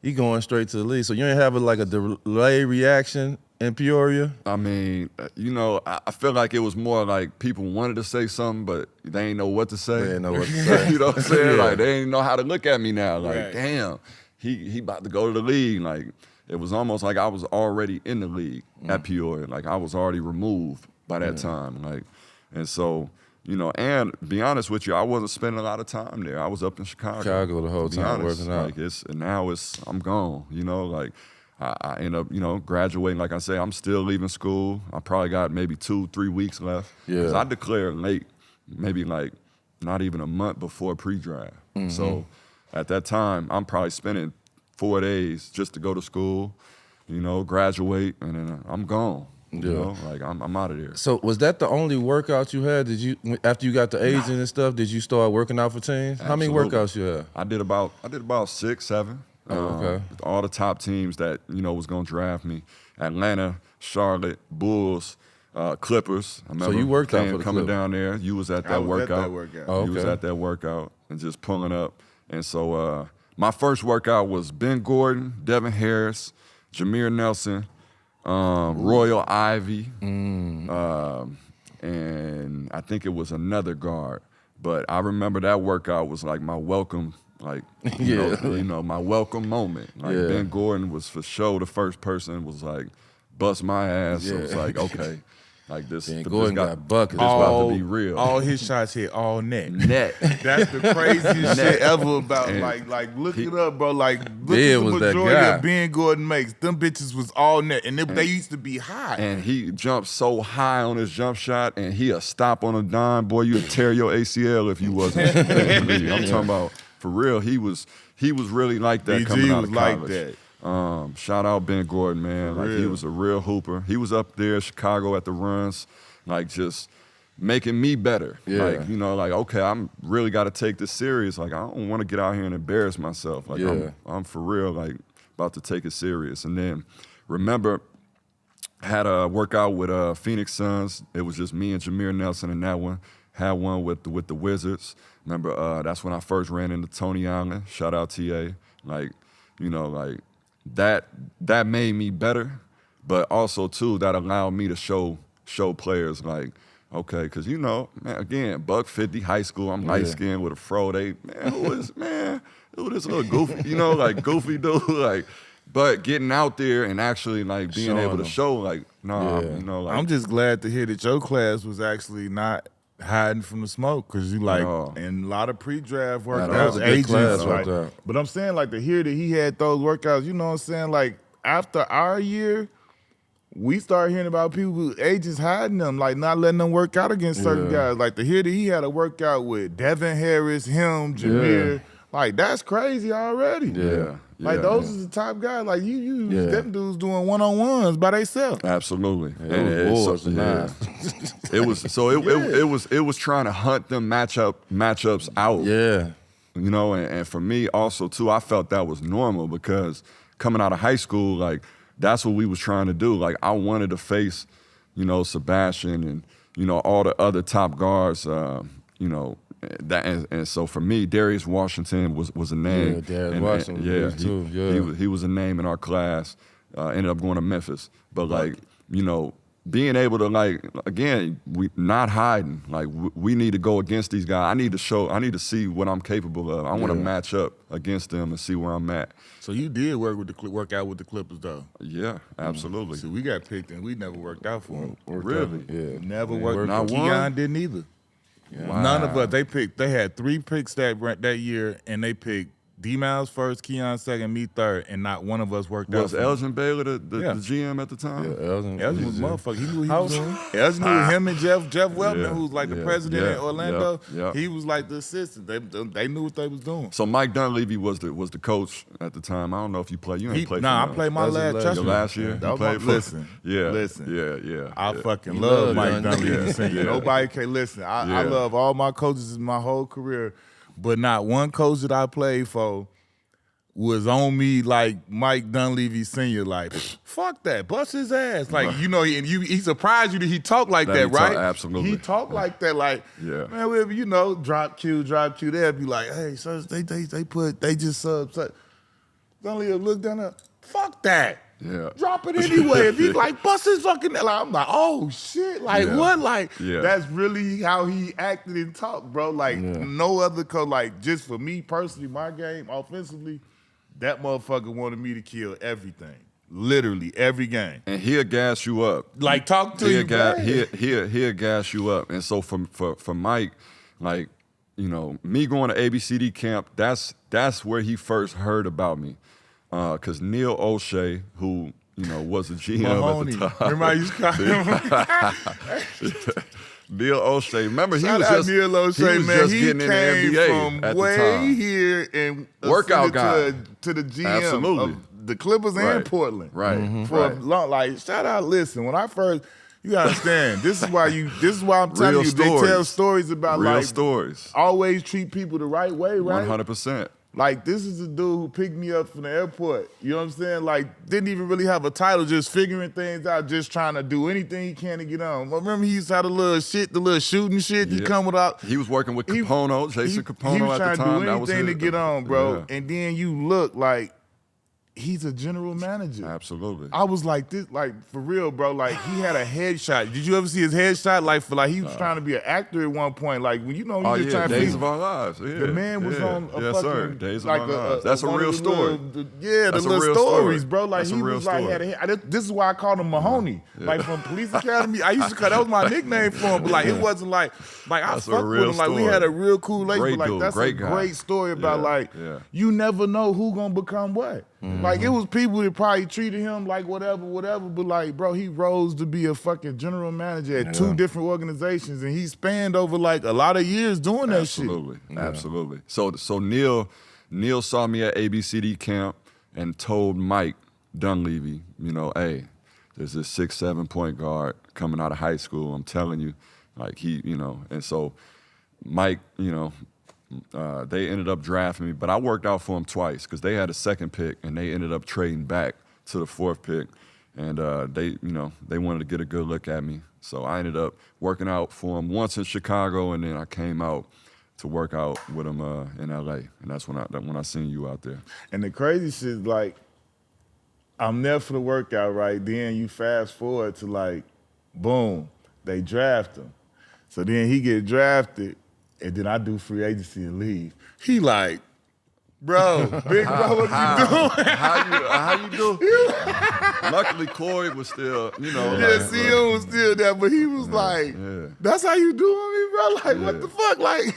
He going straight to the league. So you ain't have a delay reaction in Peoria? I feel like it was more like people wanted to say something, but they ain't know what to say. They ain't know what to say. You know what I'm saying? Yeah. Like, they ain't know how to look at me now. Like, Right. damn, he about to go to the league. Like, it was almost like I was already in the league at Peoria. Like I was already removed by that time. Like, and so, you know, and be honest with you, I wasn't spending a lot of time there. I was up in Chicago the whole time working out. Like I'm gone, you know, like I end up, you know, graduating. Like I say, I'm still leaving school. I probably got maybe 2-3 weeks left. Yeah. Because I declared late, maybe like not even a month before pre-draft. So at that time, I'm probably spending 4 days just to go to school, you know, graduate, and then I'm gone. You know, like I'm out of there. So was that the only workout you had? Did you, after you got the agent and stuff, did you start working out for teams? How many workouts you had? I did about 6, 7. Okay. All the top teams that, you know, was gonna draft me: Atlanta, Charlotte, Bulls, Clippers. I remember you worked out for the coming Clippers. down there. You was at that workout. You was at that workout and just pulling up. And so my first workout was Ben Gordon, Devin Harris, Jameer Nelson, Royal Ivy, and I think it was another guard. But I remember that workout was like my welcome, like you know, my welcome moment. Like Ben Gordon was for sure the first person was like bust my ass. So it's like, okay, like this. Ben Gordon got buckets. This about to be real. All his shots hit all net. That's the craziest shit ever about. Like look it up, bro. Like look Ben at the was that majority guy. of Ben Gordon makes. Them bitches was all net, and they used to be high. And he jumped so high on his jump shot, and he'll stop on a dime. Boy, you'd tear your ACL if you wasn't. I'm talking about for real. He was really like that BG coming out was of like college. that. Shout out Ben Gordon, man. Like he was a real hooper. He was up there, Chicago at the runs, like just making me better. Like, you know, like, okay, I'm really got to take this serious. Like, I don't want to get out here and embarrass myself. Like, I'm for real, like, about to take it serious. And then, remember, had a workout with Phoenix Suns. It was just me and Jameer Nelson in that one. Had one with the Wizards. Remember, that's when I first ran into Tony Allen. Shout out TA. Like, you know, like, that made me better, but also, too, that allowed me to show players, like, okay, because, you know, man, again, $150 high school, I'm light-skinned with a fro. Who this little goofy, you know, like, goofy dude, like, but getting out there and actually, like, being able to show, like, you know, like. I'm just glad to hear that your class was actually not hiding from the smoke, because you like, and a lot of pre-draft workouts, agents, like, but I'm saying, like, to hear that he had those workouts, you know what I'm saying, like, after our year, we started hearing about people, agents hiding them, like not letting them work out against certain guys. Like to hear that he had a workout with Devin Harris, him, Jameer, like that's crazy already. Like those are the top guys. Like them dudes doing one-on-ones by themselves. Absolutely. It was trying to hunt them matchups out. Yeah. You know, and for me also too, I felt that was normal because coming out of high school, like that's what we was trying to do. Like I wanted to face, you know, Sebastian and, you know, all the other top guards, you know, that and so for me, Darius Washington was a name. Yeah, Darius Washington. He was a name in our class. Ended up going to Memphis. But like, you know, being able to like, again, we not hiding. Like we need to go against these guys. I need to see what I'm capable of. I want to match up against them and see where I'm at. So you did work out with the Clippers though? Yeah, absolutely. So we got picked and we never worked out for them. Really? Yeah. Never worked. Not one? Keon didn't either. Yeah. Wow. None of us. They had 3 picks that year, and they picked D-Miles first, Keon second, me third, and not one of us worked out. Was Elgin Baylor the GM at the time? Yeah, Elgin was motherfucker. He knew what he was doing. Elgin knew him and Jeff Weltman, who's like the president in Orlando. He was like the assistant. They knew what they was doing. So Mike Dunleavy was the coach at the time. I don't know if you played. You ain't played. Nah, I played my last year. Yeah. You played for, listen. Yeah. I fucking love Mike Dunleavy. Yeah. Nobody can listen. I love all my coaches in my whole career, but not one coach that I played for was on me like Mike Dunleavy Sr. Like, fuck that, bust his ass. Like, you know, and he surprised you that he talked like that, right? Absolutely. He talked like that, like, man, whatever, you know, drop Q, they'll be like, hey, so they just Dunleavy look down there, fuck that. Yeah. Drop it anyway. If he like bust his fucking, like, I'm like, oh shit, like what? Like that's really how he acted and talked, bro. Like no other coach. Like just for me personally, my game offensively, that motherfucker wanted me to kill everything. Literally every game. And he'll gas you up. Like, talk to you, He'll gas you up. And so for Mike, like, you know, me going to ABCD camp, that's where he first heard about me. Because Neil O'Shea, who, you know, was a GM Mahoney. at the time. Remember I used to call him? Neil O'Shea. Remember, he Shout was out just, Neil O'Shea, he was man. just He getting in the came NBA from at the way time. here and Workout guy. to the GM Absolutely. of the Clippers Right. and Portland. Right. For a long, like, shout out, listen, when I first, you gotta understand, this is why I'm telling Real you, they tell stories. stories about Real like stories. always treat people the right way, right? 100%. Like, this is a dude who picked me up from the airport. You know what I'm saying? Like, didn't even really have a title, just figuring things out, just trying to do anything he can to get on. Remember, he used to have the little shooting shit. He come without. He was working with Capono, Jason Capono He was at the trying time. to do That was anything to his, get on, bro. Yeah. And then you look like he's a general manager. Absolutely. I was like this, like for real, bro. Like he had a headshot. Did you ever see his headshot? Like for like he was trying to be an actor at one point. Like when you know he just trying to Days be, of Our Lives. Yeah. the man was on a yes, fucking sir. Days of like Our Lives. That's a one real of the story. the That's a little real stories, story. bro. Like That's a he real was like story. this is why I called him Mahoney. Like from Police Academy. I used to call that was my nickname for him, but like it wasn't like I That's a fucked with real him. Like we story. had a real cool relationship. Great Like dude, that's great a guy. great story about like yeah. you never know who gonna become what. Like it was people that probably treated him like whatever, but like, bro, he rose to be a fucking general manager at two different organizations, and he spanned over like a lot of years doing that shit. Absolutely. So Neil saw me at ABCD camp and told Mike Dunleavy, you know, hey, there's this 6'7" point guard coming out of high school. I'm telling you, like he, you know, and so Mike, you know, they ended up drafting me, but I worked out for them twice because they had a second pick and they ended up trading back to the fourth pick, and they, you know, they wanted to get a good look at me. So I ended up working out for them once in Chicago, and then I came out to work out with them in LA, and that's when I seen you out there. And the crazy shit is like, I'm there for the workout, right? Then you fast forward to like, boom, they draft him. So then he get drafted, and then I do free agency and leave. He like, bro, big bro, what you doing? How you do? Luckily, Corey was still, you know. Yeah, like, CEO was still there, but he was like, that's how you doing me, bro? Like, what the fuck? Like,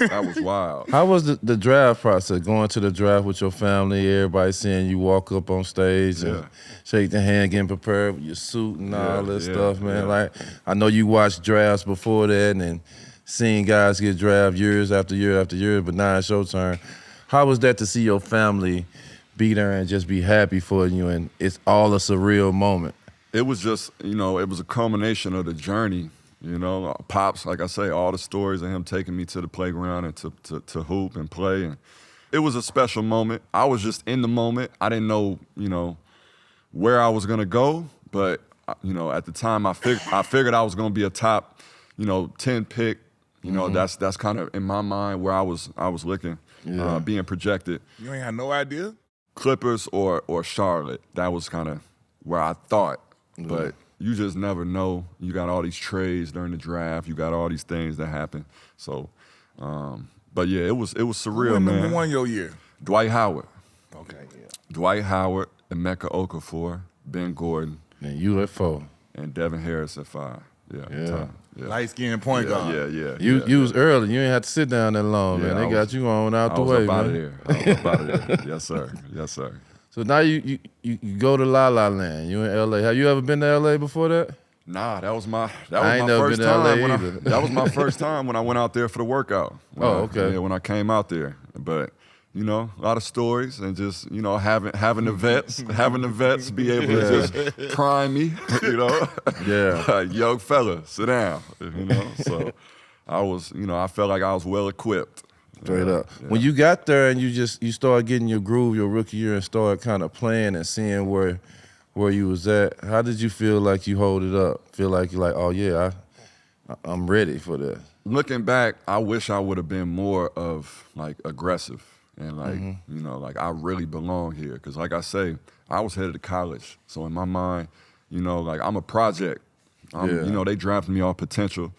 that was wild. How was the draft process, going to the draft with your family, everybody seeing you walk up on stage and shake the hand, getting prepared with your suit and all that stuff, man? Like, I know you watched drafts before that and seeing guys get drafted years after year after year, but now it's your turn. How was that to see your family be there and just be happy for you, and it's all a surreal moment? It was just, you know, it was a culmination of the journey, you know. Pops, like I say, all the stories of him taking me to the playground and to hoop and play. And it was a special moment. I was just in the moment. I didn't know, you know, where I was going to go, but, you know, at the time I figured I was going to be a top, you know, 10 pick. You know, that's kind of in my mind where I was looking, being projected. you ain't had no idea? Clippers or Charlotte. That was kind of where I thought. But you just never know. You got all these trades during the draft. You got all these things that happen. So, but yeah, it was surreal, man. Number one your year? Dwight Howard. Okay, yeah. Dwight Howard, Emeka Okafor, Ben Gordon, And you at 4. and Devin Harris at 5. Yeah. Light-skinned point guard. Yeah. You was early. You ain't have to sit down that long, man. They got you on out the way, man. I was up out of there. Yes, sir. Yes, sir. So now you go to La La Land. You in LA. Have you ever been to LA before that? Nah, that was my I ain't never first been to LA time when either. that was my first time when I went out there for the workout. When I came out there. But you know, a lot of stories and just, you know, having the vets be able to just prime me, you know. Yeah. Young fella, sit down, you know. So I was, you know, I felt like I was well equipped. Straight up. Yeah. When you got there and you started getting your groove your rookie year and started kind of playing and seeing where you was at, how did you feel like you hold it up? Feel like you're like, oh yeah, I'm ready for this. Looking back, I wish I would have been more of like aggressive and like, you know, like I really belong here. Cause like I say, I was headed to college. So in my mind, you know, like I'm a project. You know, they drafted me off potential.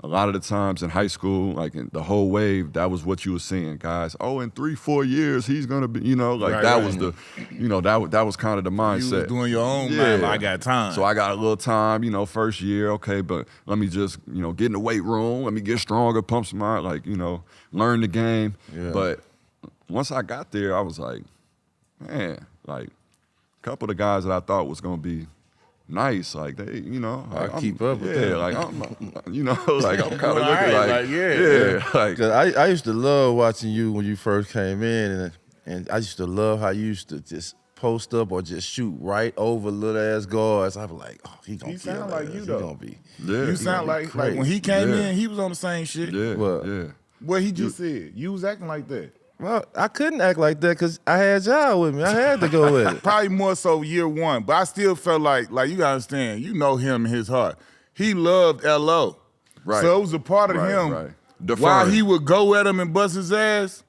a lot of the times in high school, like in the whole wave, that was what you were seeing, guys. Oh, in 3-4 years, he's gonna be, was the, that was kind of the mindset. You was doing your own man. I got time. So I got a little time, first year, okay, but let me just, get in the weight room, let me get stronger, pump some out, learn the game. Yeah. But once I got there, I was like, man, a couple of the guys that I thought was gonna be nice, they, I keep up with that. I'm kind of looking Cause I used to love watching you when you first came in, and I used to love how you used to just post up or just shoot right over little ass guards. I was like, oh, he sound like you though. He gonna be. Yeah. You sound like when he came in, he was on the same shit. Yeah. What he just said, you was acting like that. Well, I couldn't act like that because I had y'all with me. I had to go with it. Probably more so year one, but I still felt like you gotta understand, him in his heart. He loved LO. Right. So it was a part of him. Right. While he would go at him and bust his ass,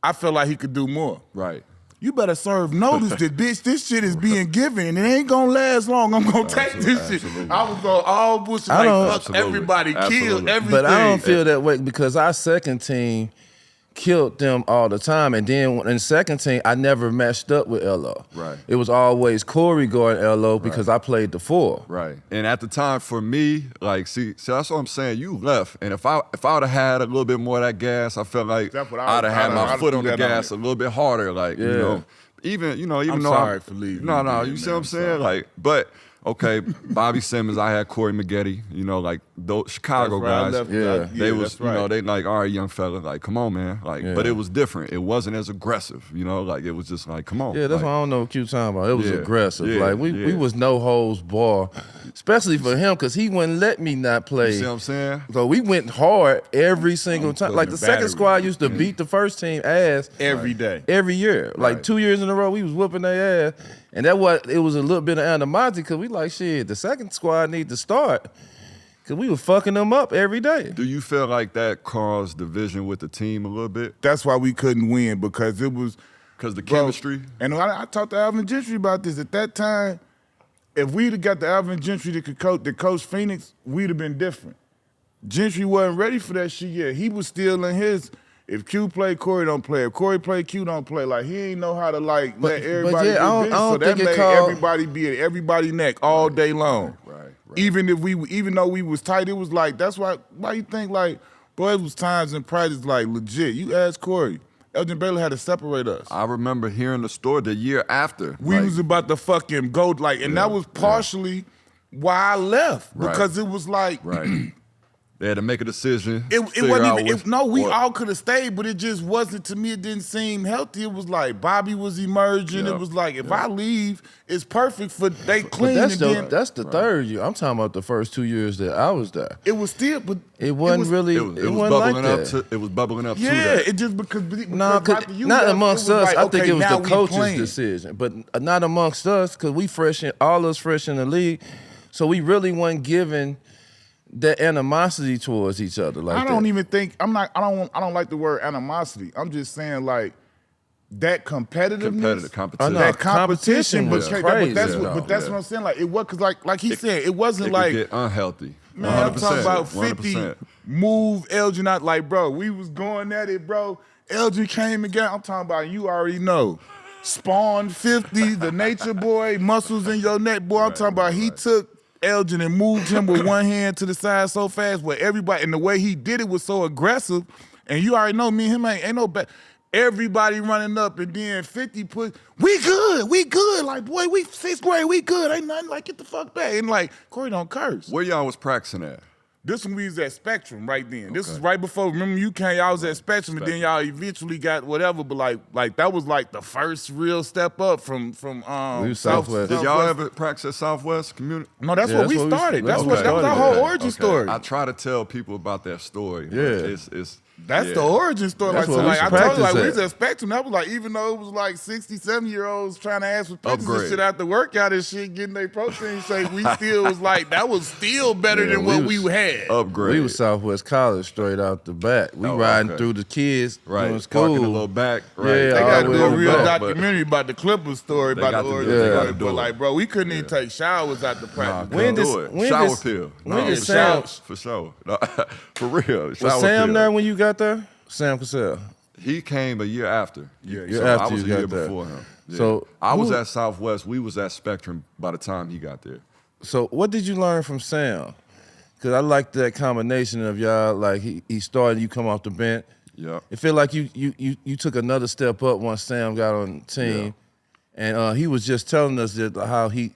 I felt like he could do more. Right. You better serve notice that, bitch, this shit is being given and it ain't gonna last long. I'm gonna take this shit. I was going all bullshit, fuck everybody, kill everything. But I don't feel that way because our second team killed them all the time. And then in the second team, I never matched up with LO. Right. It was always Corey guarding LO because I played the 4. Right. And at the time for me, see that's what I'm saying. You left. And if I would have had a little bit more of that gas, I felt like I'd have had my foot on the gas a little bit harder. Even though I'm sorry for leaving. No, you see what I'm saying? But okay, Bobby Simmons, I had Corey Maggette, those Chicago guys. They was, they all right, young fella, come on, man. But it was different. It wasn't as aggressive, it was just come on. Yeah, that's why I don't know what you're talking about. It was aggressive. We was no holds bar, especially for him because he wouldn't let me not play. You see what I'm saying? So we went hard every single time. The second squad used to beat the first team ass every day. Every year. 2 years in a row, we was whooping their ass. And it was a little bit of animosity because we shit, the second squad need to start because we were fucking them up every day. Do you feel like that caused division with the team a little bit? That's why we couldn't win because it was... Because the chemistry? And I talked to Alvin Gentry about this. At that time, if we'd have got the Alvin Gentry that coach Phoenix, we'd have been different. Gentry wasn't ready for that shit yet. He was still in his... If Q play, Corey don't play. If Corey play, Q don't play. He ain't know how to let everybody I don't so that think made everybody be at everybody's neck all day long. Right. Even though we was tight, it was that's why you think boy, it was times in practice legit. You ask Corey, Elgin Baylor had to separate us. I remember hearing the story the year after. We was about to fucking go and that was partially why I left because it was right. They had to make a decision. It wasn't even. We all could have stayed, but it just wasn't. To me, it didn't seem healthy. It was Bobby was emerging. It was if I leave, it's perfect for they clean. But that's the third year. I'm talking about the first 2 years that I was there. It was still, but it wasn't really. It was bubbling like up. It was bubbling up. Yeah, to that. it just because not amongst us. I think it was the coach's decision, but not amongst us because all us fresh in the league, so we really wasn't giving that animosity towards each other. I don't even think I don't like the word animosity. I'm just saying that competitiveness, competition. That competition was crazy. But that's what I'm saying. It was because like he said, it wasn't it could get unhealthy. Man, 100%, I'm talking about 50 100%. Move Elgin out bro. We was going at it, bro. Elgin came again. I'm talking about you already know. Spawn 50, the nature boy, muscles in your neck, boy. I'm talking about he took Elgin and moved him with one hand to the side so fast where everybody, and the way he did it was so aggressive, and you already know me and him ain't no bad. Everybody running up and then 50 we good. Boy, we 6th grade, we good. Ain't nothing get the fuck back. And Corey don't curse. Where y'all was practicing at? This one we was at Spectrum right then. This was right before, remember you came, y'all was at Spectrum, and then y'all eventually got whatever, but that was the first real step up from Southwest. Did y'all ever practice at Southwest Community? No, that's what we started. That was our whole origin story. I try to tell people about that story. Yeah. It's That's the origin story. That's Like, what so, we like should I told you, practice like we at. was expecting. That was like, even though it was like 60, 70-year-olds trying to ask for pictures and Upgrade. shit after workout and shit, getting their protein shake, we still was like, that was still better Yeah, than we what was we had. Upgrade. We was Southwest College straight out the back. We riding okay. through the kids right. doing Parking school. a little back. Right. Yeah, They all got the to way do a in the real back, documentary about the Clippers story, They about got the to origin do it. They story. gotta do But it. like, bro, we couldn't even take showers out the practice. When Couldn't did- do it. when Shower did- pill. when No, did for Sam- sure. For sure. No, for real. Was Shower Sam pill. there when you got there? Sam Cassell. He came a year after. Yeah, so after I was you a year got there. before him. Yeah. So I was who- at Southwest. We was at Spectrum by the time he got there. So what did you learn from Sam? Because I like that combination of y'all. Like he started, you come off the bench. Yeah. It felt like you took another step up once Sam got on the team, and he was just telling us that how he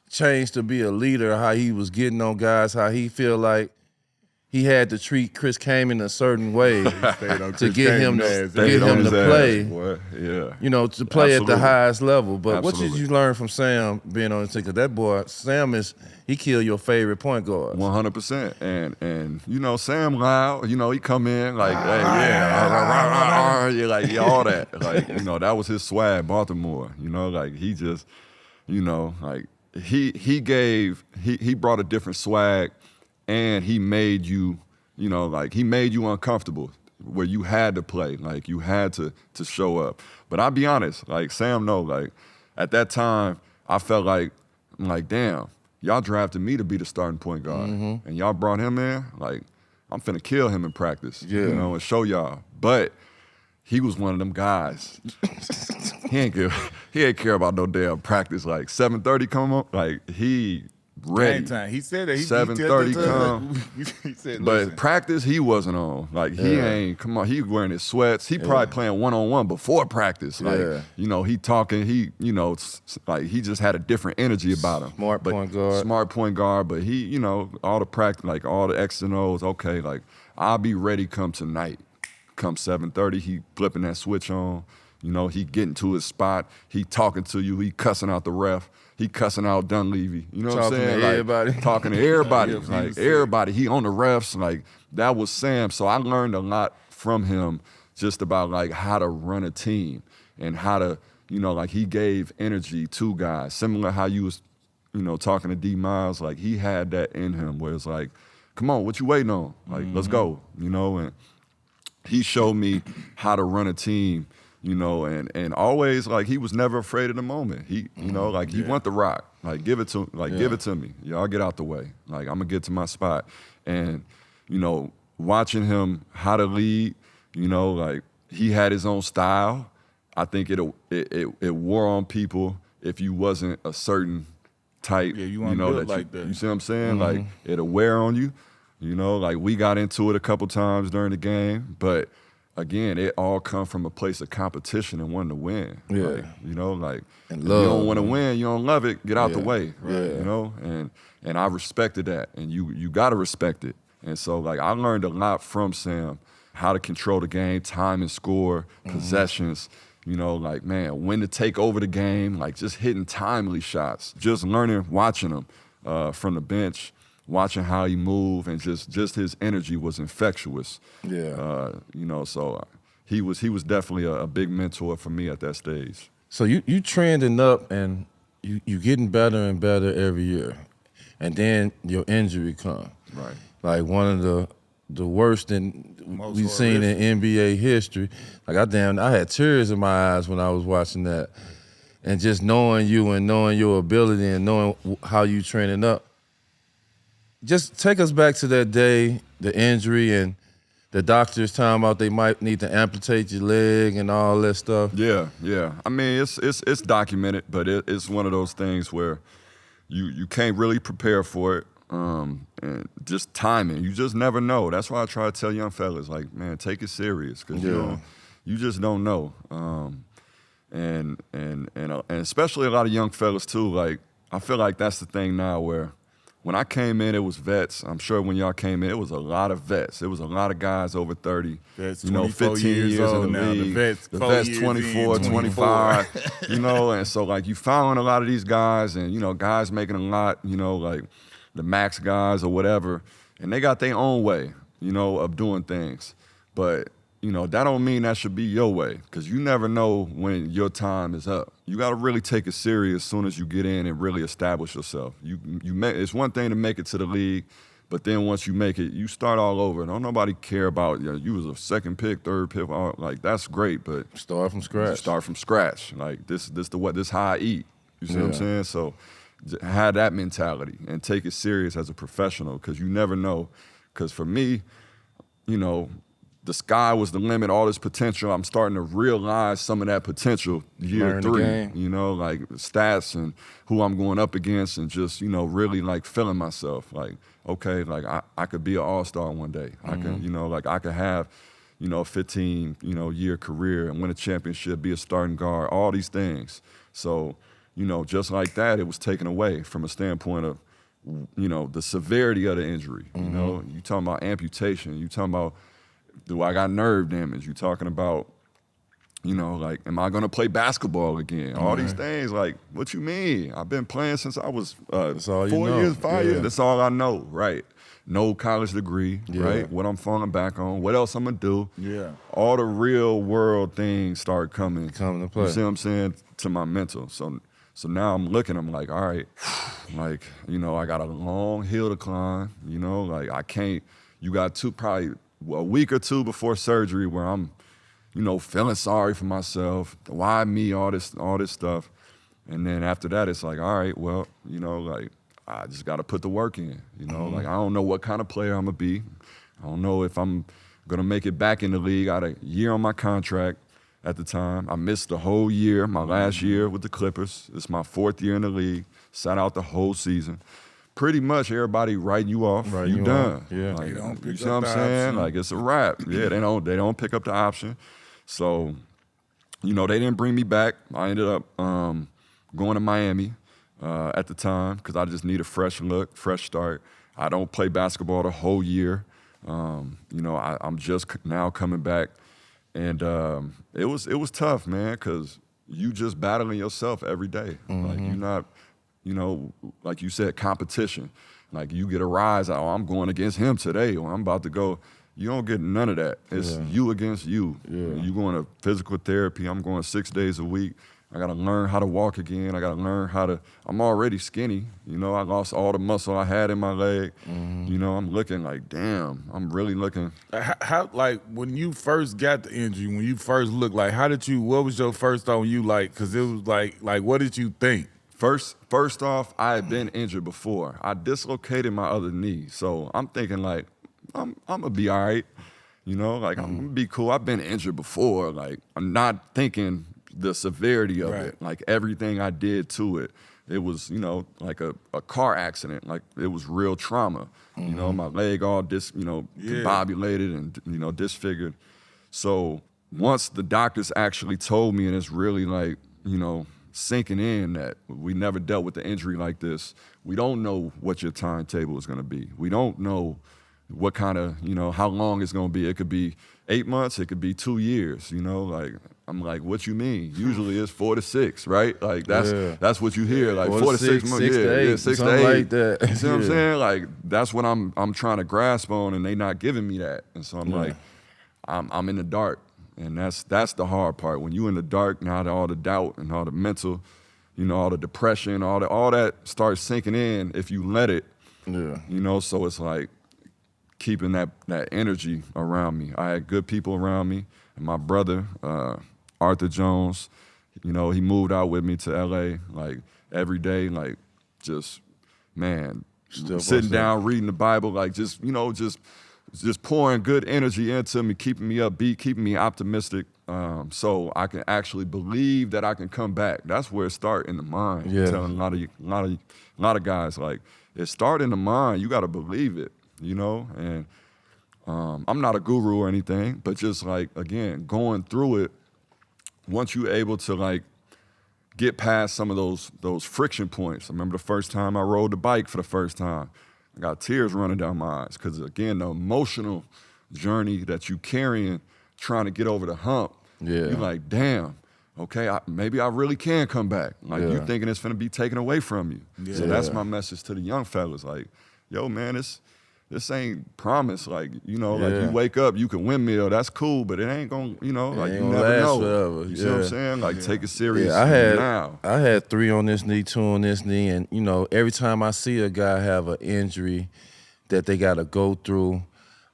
changed to be a leader, how he was getting on guys, how he feel like he had to treat Chris Kaman a certain way to get him to Stayed on his ass, play. boy. Yeah. You know, to play at the Absolutely. highest level. But what did Absolutely. you learn from Sam being on the team? Because that boy, Sam he killed your favorite point guard. 100%. And you know, Sam loud, you know, he come in like, hey, yeah, like all that. Like, you know, that was his swag, Baltimore. You know, like he just, you know, like he brought a different swag, and he made you, you know, like he made you uncomfortable where you had to play, like you had to show up. But I'll be honest, like Sam know, like at that time, I felt like, I'm like, damn, y'all drafted me to be the starting point guard, and y'all brought him in, like I'm finna kill him in practice, you know, and show y'all. But he was one of them guys. He ain't care about no damn practice. Like 7:30 come up, like he ready. Game time. He said that. 7:30 come. He said, But listen, practice, he wasn't on. Like he ain't. Come on, he wearing his sweats. He probably playing 1-on-1 before practice. Like you know, he talking. He like he just had a different energy about him. Smart point guard. Smart point guard. But he, you know, all the practice, like all the X and O's. Okay, like I'll be ready come tonight. Come 7:30, he flipping that switch on. You know, he getting to his spot. He talking to you. He cussing out the ref. He cussing out Dunleavy. You know what I'm Talking saying? to Like, everybody. talking to everybody. Yeah, he like was sick. everybody. He on the refs. Like that was Sam. So I learned a lot from him just about like how to run a team and how to, you know, like he gave energy to guys. Similar how you was, you know, talking to D Miles. Like he had that in him where it's like, come on, what you waiting on? Like, let's go. You know, and he showed me how to run a team, you know, and always like he was never afraid of the moment. He, you know, like he want the rock, like give it to me. Y'all get out the way. Like I'm gonna get to my spot. And, you know, watching him how to lead, you know, like he had his own style. I think it wore on people if you wasn't a certain type, Yeah, you you weren't know, built that like that. you see what I'm saying? Like it'll wear on you. You know, like we got into it a couple times during the game, but again, it all come from a place of competition and wanting to win. Yeah. Like, you know, like And if love, you don't want to man. win, you don't love it, get out the way. Yeah. You know, and I respected that. And you gotta respect it. And so like I learned a lot from Sam, how to control the game, time and score, possessions. You know, like, man, when to take over the game, like just hitting timely shots. Just learning, watching him from the bench, watching how he moved, and just his energy was infectious. Yeah. You know, so he was definitely a big mentor for me at that stage. So you trending up and you getting better and better every year, and then your injury come. Right. Like one of the worst Most we've seen in NBA history. Like I had tears in my eyes when I was watching that, and just knowing you and knowing your ability and knowing how you training up. Just take us back to that day, the injury, and the doctors talking about they might need to amputate your leg and all that stuff. Yeah. I mean, it's documented, but it's one of those things where you can't really prepare for it. And just timing, you just never know. That's why I try to tell young fellas, like, man, take it serious, because you just don't know. And especially a lot of young fellas too. Like, I feel like that's the thing now where when I came in, it was vets. I'm sure when y'all came in, it was a lot of vets. It was a lot of guys over 30. Vets, you know, 24 15 years years old in the now. league. The vets 24, 25. You know, and so like you following a lot of these guys, and you know, guys making a lot. You know, like the max guys or whatever, and they got their own way, you know, of doing things. But, you know, that don't mean that should be your way, because you never know when your time is up. You got to really take it serious as soon as you get in and really establish yourself. It's one thing to make it to the league, but then once you make it, you start all over. Don't nobody care about, you know, you was a second pick, third pick, like that's great, but Start from scratch. Start from scratch. Like this how I eat. You see what I'm saying? So have that mentality and take it serious as a professional, because you never know. Because for me, you know, the sky was the limit, all this potential. I'm starting to realize some of that potential year 3, you know, like stats and who I'm going up against, and just, you know, really like feeling myself. Like, okay, like I could be an all-star one day. I can, you know, like I could have, you know, a 15, you know, year career and win a championship, be a starting guard, all these things. So, you know, just like that, it was taken away from a standpoint of, you know, the severity of the injury. You know, you talking about amputation, you talking about, do I got nerve damage? You talking about, you know, like, am I gonna play basketball again? All these things, like, what you mean? I've been playing since I was 4 years, 5 years. That's all I know, right? No college degree, right? What I'm falling back on, what else I'm gonna do? Yeah. All the real world things start coming to play. You see what I'm saying? To my mental. So now I'm looking, I'm like, all right, like, you know, I got a long hill to climb, you know, like I can't, you got probably a week or two before surgery where I'm, you know, feeling sorry for myself. Why me? All this stuff. And then after that, it's like, all right, well, you know, like I just got to put the work in. You know, like I don't know what kind of player I'm gonna be. I don't know if I'm gonna make it back in the league. I had a year on my contract at the time. I missed the whole year, my last year with the Clippers. It's my 4th year in the league. Sat out the whole season. Pretty much everybody writing you off. You done. Yeah. Like, They don't pick you see what I'm up the saying? option. Like it's a wrap. Yeah, they don't pick up the option. So, you know, they didn't bring me back. I ended up going to Miami at the time because I just need a fresh look, fresh start. I don't play basketball the whole year. You know, I'm just now coming back, and it was tough, man, because you just battling yourself every day. Like you're not, you know, like you said, competition. Like you get a rise out, oh, I'm going against him today, or I'm about to go. You don't get none of that. It's you against you. You going to physical therapy. I'm going 6 days a week. I got to learn how to walk again. I got to learn how to, I'm already skinny. You know, I lost all the muscle I had in my leg. You know, I'm looking like, damn, I'm really looking. How, like, when you first got the injury, when you first looked, like, what was your first thought when you, like, because it was like, what did you think? First off, I had been injured before. I dislocated my other knee. So I'm thinking like, I'm gonna be all right. You know, like I'm gonna be cool. I've been injured before. Like I'm not thinking the severity of it. Like everything I did to it. It was, you know, like a car accident. Like it was real trauma. You know, my leg all discombobulated and, you know, disfigured. So once the doctors actually told me, and it's really like, you know, sinking in that we never dealt with the injury like this. We don't know what your timetable is gonna be. We don't know what kind of, you know, how long it's gonna be. It could be 8 months, it could be 2 years, you know, like, I'm like, what you mean? Usually it's 4 to 6, right? Like that's what you hear, like 4 to 6 months, 6 to 8, 6 to 8. like that. You see what I'm saying? Like that's what I'm trying to grasp on, and they not giving me that. And so I'm like, I'm in the dark. And that's the hard part. When you in the dark, now all the doubt and all the mental, you know, all the depression, all that starts sinking in if you let it. You know, so it's like keeping that energy around me. I had good people around me, and my brother, Arthur Jones, you know, he moved out with me to LA, like every day, like just, man, sitting down, reading the Bible, like just, you know, just pouring good energy into me, keeping me upbeat, keeping me optimistic, so I can actually believe that I can come back. That's where it starts in the mind. I'm telling a lot of guys, like, it starts in the mind. You got to believe it, you know? And I'm not a guru or anything, but just like, again, going through it, once you're able to like get past some of those friction points. I remember the first time I rode the bike for the first time. I got tears running down my eyes because, again, the emotional journey that you carrying, trying to get over the hump, you're like, damn, okay, maybe I really can come back. Like, you thinking it's going to be taken away from you. So that's my message to the young fellas. Like, yo, man, this ain't promise. Like, you know, like Yeah. you wake up, you can windmill, that's cool, but it ain't gonna, you know, like ain't you gonna never last know. forever. You see what I'm Yeah. saying? Like take it serious Yeah, now. I had 3 on this knee, 2 on this knee, and you know, every time I see a guy have an injury that they got to go through,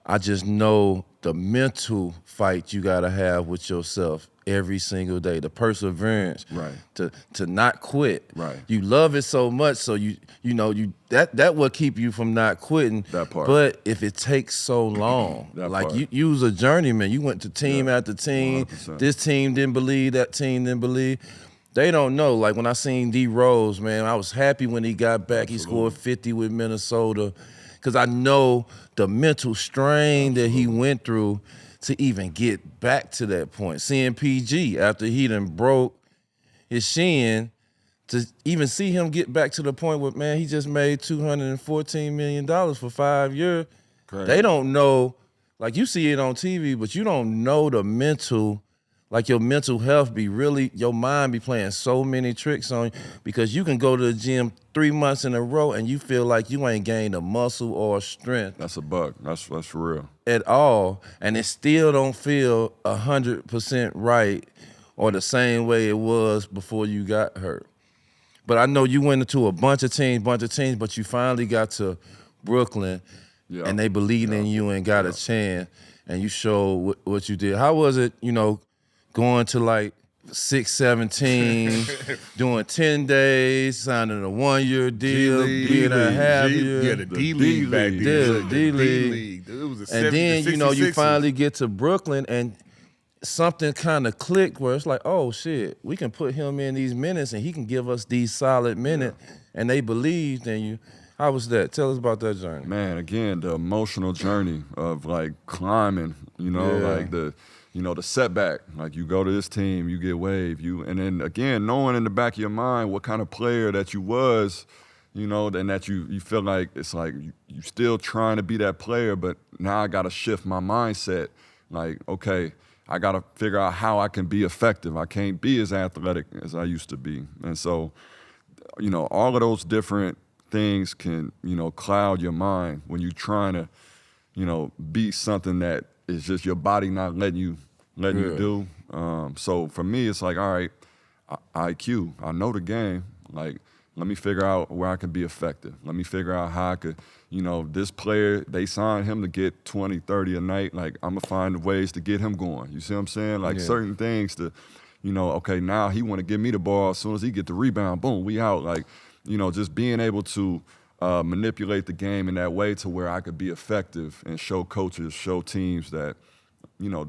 I just know the mental fight you got to have with yourself every single day, the perseverance, Right. to not quit. Right. You love it so much, so you know that will keep you from not quitting. That part. But if it takes so long, That like part. you was a journeyman, you went to team Yeah, after team. 100%. This team didn't believe, that team didn't believe. They don't know. Like when I seen D Rose, man, I was happy when he got back. He scored 50 with Minnesota, because I know the mental strain that he went through to even get back to that point. Seeing PG after he done broke his shin, to even see him get back to the point where, man, he just made $214 million for 5 years. Crazy. They don't know, like you see it on TV, but you don't know the mental, like your mental health be really, your mind be playing so many tricks on you, because you can go to the gym 3 months in a row and you feel like you ain't gained a muscle or a strength That's a buck. That's for real. at all, and it still don't feel 100% right or the same way it was before you got hurt. But I know you went into a bunch of teams, but you finally got to Brooklyn, Yeah. and they believed in you and got a chance, and you showed what you did. How was it, you know, going to like 6, 7 teams, doing 10 days, signing a 1-year deal, being a half year? Yeah, the D-League back then. Yeah, the D D-League. It was a And 70 then, to you know, you 66ers. finally get to Brooklyn and something kind of clicked where it's like, oh shit, we can put him in these minutes and he can give us these solid minutes. And they believed in you. How was that? Tell us about that journey. Man, again, the emotional journey of like climbing, you know, Yeah. like the setback. Like you go to this team, you get waived, and then again, knowing in the back of your mind what kind of player that you was, you know, and that you feel like it's like you still trying to be that player, but now I gotta shift my mindset. Like, okay, I gotta figure out how I can be effective. I can't be as athletic as I used to be. And so, you know, all of those different things can, you know, cloud your mind when you're trying to, you know, be something that is just your body not letting you do. So for me, it's like, all right, IQ, I know the game. Like, let me figure out where I can be effective. Let me figure out how I could, you know, this player, they signed him to get 20, 30 a night. Like, I'm going to find ways to get him going. You see what I'm saying? Like, certain things to, you know, okay, now he want to give me the ball. As soon as he get the rebound, boom, we out. Like, you know, just being able to manipulate the game in that way to where I could be effective and show coaches, show teams that, you know,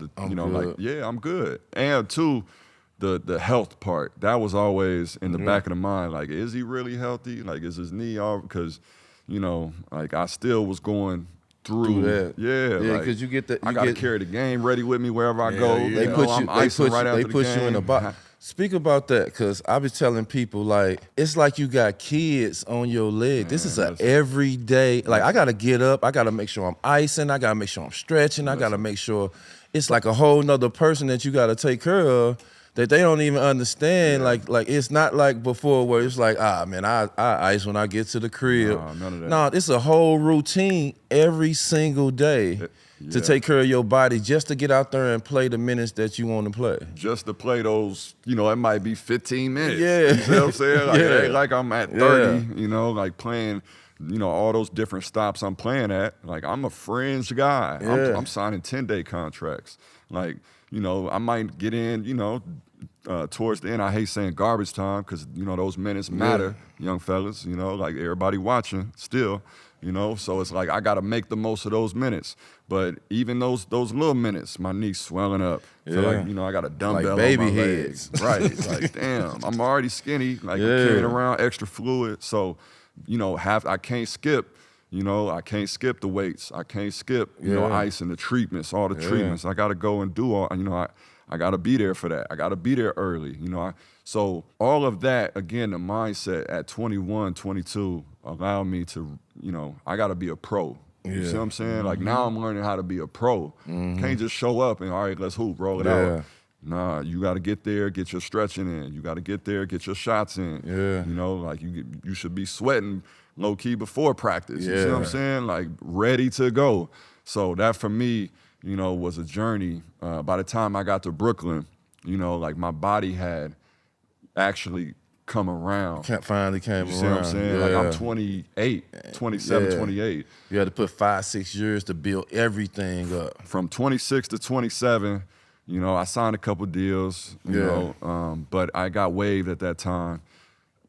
like, yeah, I'm good. And two, the health part, that was always in the back of the mind. Like, is he really healthy? Like, is his knee off? Because, you know, like I still was going through that. Yeah, like, because you get the, I got to carry the game ready with me wherever I go. yeah. They You know, put I'm you, icing right they after put the you in a game. box. Speak about that, because I be telling people, like, it's like you got kids on your leg. This is a everyday, like, I got to get up. I got to make sure I'm icing. I got to make sure I'm stretching. I got to make sure it's like a whole nother person that you got to take care of that they don't even understand. Like it's not like before where it's like, man, I ice when I get to the crib. No, none of that. No, it's a whole routine every single day to take care of your body, just to get out there and play the minutes that you want to play. Just to play those, you know, it might be 15 minutes. Yeah. You see what I'm saying? Like, it Yeah. ain't like I'm at 30, you know, like playing, you know, all those different stops I'm playing at. Like, I'm a fringe guy. Yeah. I'm signing 10-day contracts. Like, you know, I might get in, you know, towards the end. I hate saying garbage time because, you know, those minutes matter, young fellas, you know, like everybody watching still, you know. So it's like I got to make the most of those minutes. But even those little minutes, my knees swelling up. Feel like, you know, I got a dumbbell baby on my heads. legs. Right. It's like, damn, I'm already skinny. Like, I'm carrying around extra fluid. So, you know, I can't skip. You know, I can't skip the weights. I can't skip, you know, ice and the treatments, all the treatments. I got to go and do all, you know, I got to be there for that. I got to be there early, you know. So all of that, again, the mindset at 21, 22 allowed me to, you know, I got to be a pro. You see what I'm saying? Like, now I'm learning how to be a pro. Can't just show up and, all right, let's hoop, roll it out. nah, you got to get there, get your stretching in. You got to get there, get your shots in. Yeah. You know, like you should be sweating low key before practice. You see what I'm saying? Like ready to go. So that for me, you know, was a journey. By the time I got to Brooklyn, you know, like my body had actually come around. Finally came around. You see what I'm saying? Yeah. Like I'm 28, 27, 28. You had to put 5-6 years to build everything up. From 26 to 27, you know, I signed a couple deals, you know, but I got waived at that time.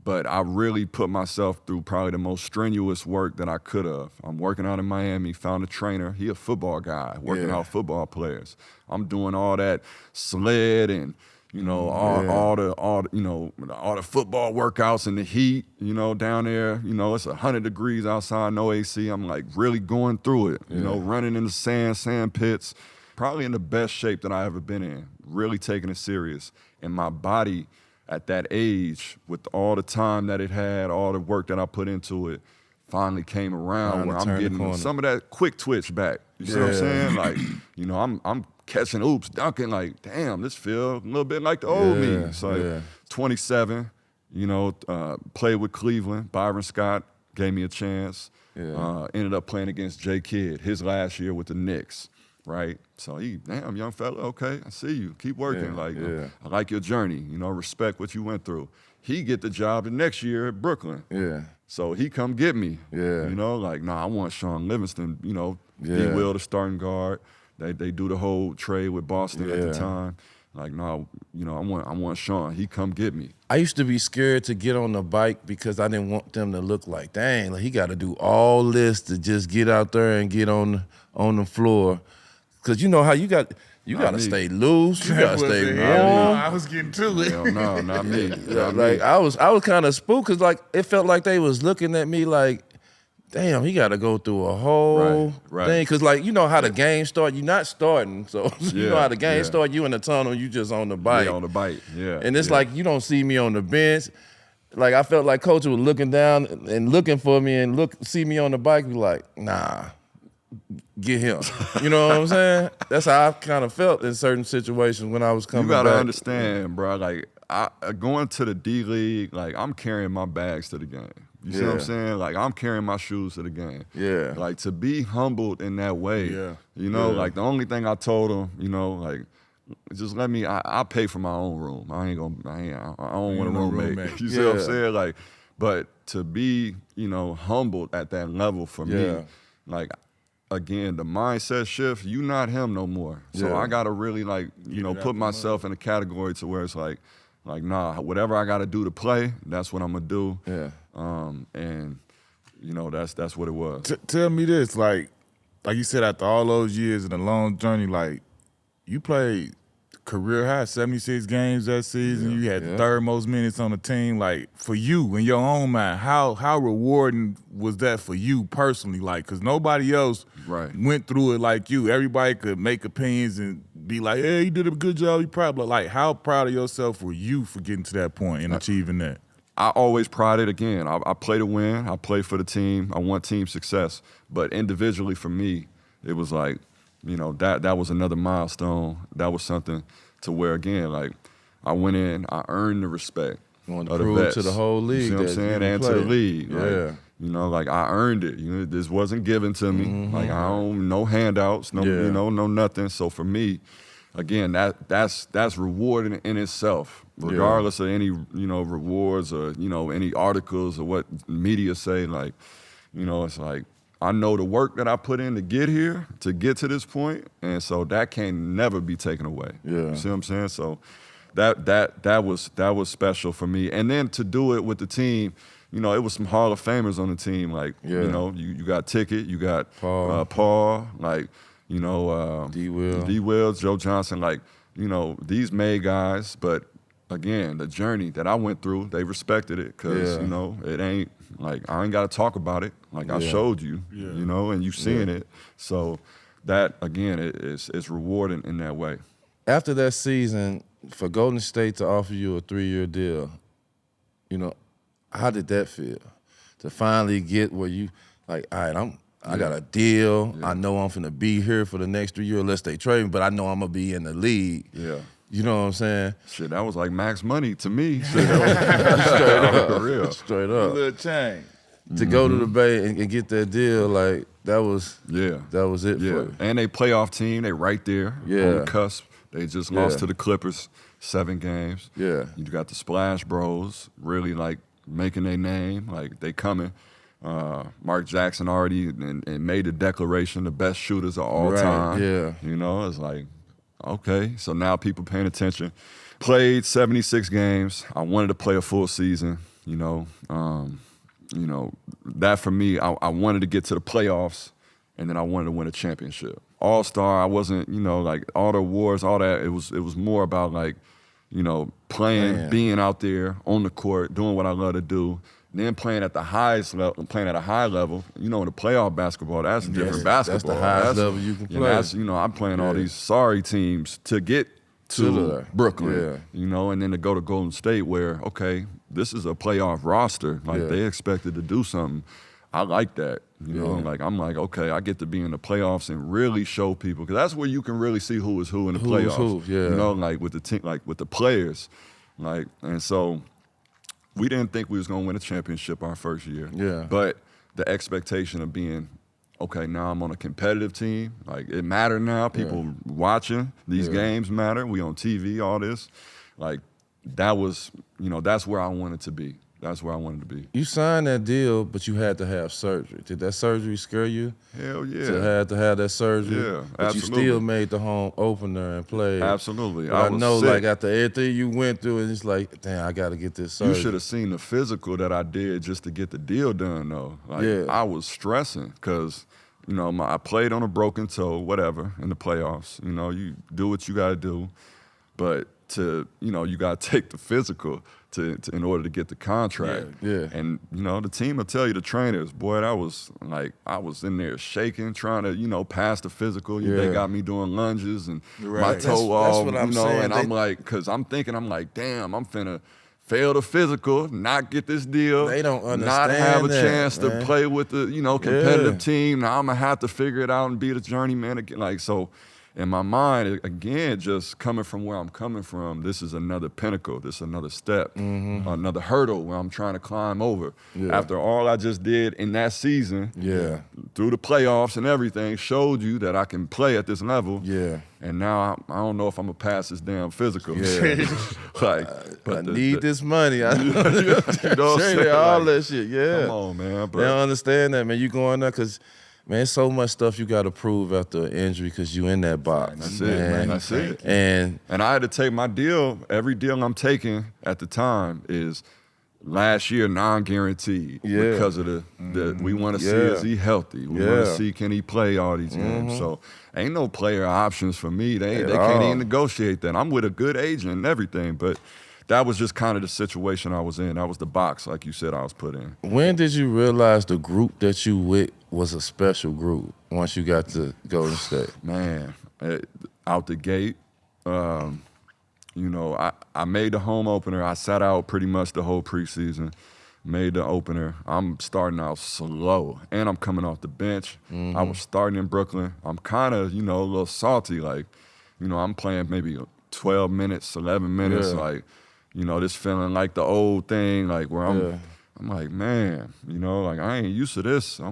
But I really put myself through probably the most strenuous work that I could have. I'm working out in Miami, found a trainer. He a football guy, working out football players. I'm doing all that sled and, you know, all the football workouts in the heat, you know, down there. You know, it's 100 degrees outside, no AC. I'm like really going through it, you know, running in the sand pits. Probably in the best shape that I ever been in, really taking it serious. And my body at that age, with all the time that it had, all the work that I put into it, finally came around where I'm getting some of that quick twitch back. You see what I'm saying? Like, you know, I'm catching oops, dunking, like, damn, this feel a little bit like the old me. It's like 27, you know, played with Cleveland. Byron Scott gave me a chance. Ended up playing against J. Kidd, his last year with the Knicks. Right, so damn, young fella, okay, I see you. Keep working. I like your journey. You know, respect what you went through. He get the job the next year at Brooklyn. So he come get me. You know, like, nah, I want Shaun Livingston. You know, D. Will the starting guard. They do the whole trade with Boston at the time. Like, nah, you know, I want Shaun. He come get me. I used to be scared to get on the bike because I didn't want them to look like, dang, like he got to do all this to just get out there and get on the floor. Cause you know how you gotta stay loose, you gotta stay warm. I was getting to it. Hell no, not me. Not like me. I was kind of spooked because like it felt like they was looking at me like, damn, he got to go through a whole thing. Cause like you know how the game start, you're not starting, so you know how the game start. You in the tunnel, you just on the bike. On the bike, And it's like you don't see me on the bench. Like I felt like coach was looking down and looking for me and see me on the bike, be like, nah. Get him. You know what I'm saying? That's how I kind of felt in certain situations when I was coming back. You gotta understand, bro. Like, going to the D League, like, I'm carrying my bags to the game. You see what I'm saying? Like, I'm carrying my shoes to the game. Like, to be humbled in that way, you know, like, the only thing I told him, you know, like, just let me, I'll pay for my own room. I don't want a roommate. You see what I'm saying? Like, but to be, you know, humbled at that level for me, like, again, the mindset shift, you not him no more. So I gotta really like, you know, put myself in a category to where it's like, nah, whatever I gotta do to play, that's what I'm gonna do. And you know, that's what it was. Tell me this, like you said, after all those years and a long journey, like you played career high 76 games that season. You had the third most minutes on the team. Like for you in your own mind, how rewarding was that for you personally? Like, cause nobody else went through it like you. Everybody could make opinions and be like, "Hey, you did a good job. You proud." But like, how proud of yourself were you for getting to that point and achieving that? I always prided again. I play to win. I play for the team. I want team success. But individually, for me, it was like, you know, that was another milestone. That was something to where, again, like, I went in, I earned the respect of the prove vets. to the whole league. You see what I'm saying? And to the league. Like, you know, like, I earned it. You know, this wasn't given to me. Like, I don't, no handouts, no, you know, no nothing. So for me, again, that's rewarding in itself, regardless of any, you know, rewards or, you know, any articles or what media say. Like, you know, it's like, I know the work that I put in to get here, to get to this point, and so that can never be taken away. You see what I'm saying? So that was special for me. And then to do it with the team, you know, it was some Hall of Famers on the team. Like, you know, you got Ticket, you got Paul, like, you know, D. Will, Joe Johnson, like, you know, these made guys, but again, the journey that I went through, they respected it because, you know, it ain't, like, I ain't got to talk about it. Like, I showed you, you know, and you seeing it. So that, again, it's rewarding in that way. After that season, for Golden State to offer you a 3-year deal, you know, how did that feel? To finally get where you, like, all right, I got a deal. I know I'm finna be here for the next 3 years unless they trade me, but I know I'm gonna be in the league. You know what I'm saying? Shit, that was like max money to me. Shit, that was for real. Straight A up. little change. To go to the Bay and get that deal, like that was it for you. And they playoff team, they right there on the cusp. They just lost to the Clippers, 7 games. Yeah. You got the Splash Bros really like making their name, like they coming. Mark Jackson already and made a declaration, the best shooters of all time. Yeah. You know, it's like, okay, so now people paying attention. Played 76 games. I wanted to play a full season, you know. That for me, I wanted to get to the playoffs, and then I wanted to win a championship. All-Star, I wasn't, like all the awards, all that, it was more about like, playing, being out there on the court, doing what I love to do, then playing at the highest level, playing at a high level. In the playoff basketball, that's different basketball. That's the highest level you can play. I'm playing all these sorry teams to get to Brooklyn, and then to go to Golden State where, okay, this is a playoff roster. Like, they expected to do something. I like that, Like, I'm like, okay, I get to be in the playoffs and really show people, because that's where you can really see who is who in the playoffs. Like with the team, like with the players. Like, and so we didn't think we was going to win a championship our first year. Yeah. But the expectation of being, okay, now I'm on a competitive team. Like, it mattered now. People watching. These games matter. We on TV, all this. Like, that was, that's where I wanted to be. That's where I wanted to be. You signed that deal, but you had to have surgery. Did that surgery scare you? Hell yeah. To have that surgery? Yeah, but absolutely. You still made the home opener and played. Absolutely. I know, sick. like, after everything you went through, and it's like, damn, I got to get this surgery. You should have seen the physical that I did just to get the deal done, though. Like, I was stressing because, I played on a broken toe, whatever, in the playoffs. You do what you got to do. But you got to take the physical in order to get the contract. Yeah. And, the team will tell you, the trainers, boy, I was in there shaking, trying to, pass the physical. They got me doing lunges and my toe off, that's what I'm saying. And I'm like, because I'm thinking, damn, I'm finna fail the physical, not get this deal. They don't understand not have a that, chance to man. play with the, competitive team. Now I'm going to have to figure it out and be the journeyman again. Like, so in my mind, again, just coming from where I'm coming from, this is another pinnacle. This is another step, another hurdle where I'm trying to climb over. Yeah. After all I just did in that season, through the playoffs and everything, showed you that I can play at this level. Yeah. And now I don't know if I'm gonna pass this damn physical. Yeah. But I need this money. I you know what I'm saying? all Like, that shit. Yeah. Come on, man. They don't understand that, man. You going there because, man, so much stuff you got to prove after an injury because you in that box. That's it, man. That's it. And I had to take my deal. Every deal I'm taking at the time is last year non-guaranteed because of the we want to see, is he healthy? We want to see, can he play all these games? So ain't no player options for me. They can't even negotiate that. I'm with a good agent and everything, but that was just kind of the situation I was in. That was the box, like you said, I was put in. when did you realize the group that you with was a special group once you got to Golden State? Man, out the gate, I made the home opener. I sat out pretty much the whole preseason, made the opener. I'm starting out slow, and I'm coming off the bench. I was starting in Brooklyn. I'm kind of, a little salty. Like, I'm playing maybe 12 minutes, 11 minutes, like, this feeling like the old thing, like where I'm like, man, like I ain't used to this. I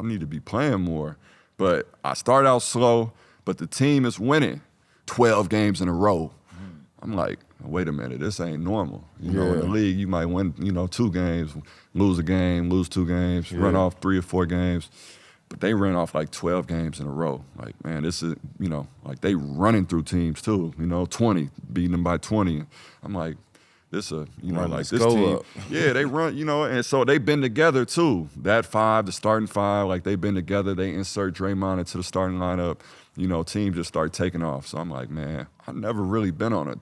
need to be playing more. But I start out slow, but the team is winning 12 games in a row. I'm like, wait a minute, this ain't normal. In the league, you might win, 2 games, lose a game, lose 2 games, run off 3 or 4 games. But they ran off like 12 games in a row. Like, man, this is, like they running through teams too, 20, beating them by 20. I'm like, this like this team. Up. Yeah, they run, and so they've been together too. That 5, the starting 5, like they've been together. They insert Draymond into the starting lineup. Team just start taking off. So I'm like, man, I've never really been on a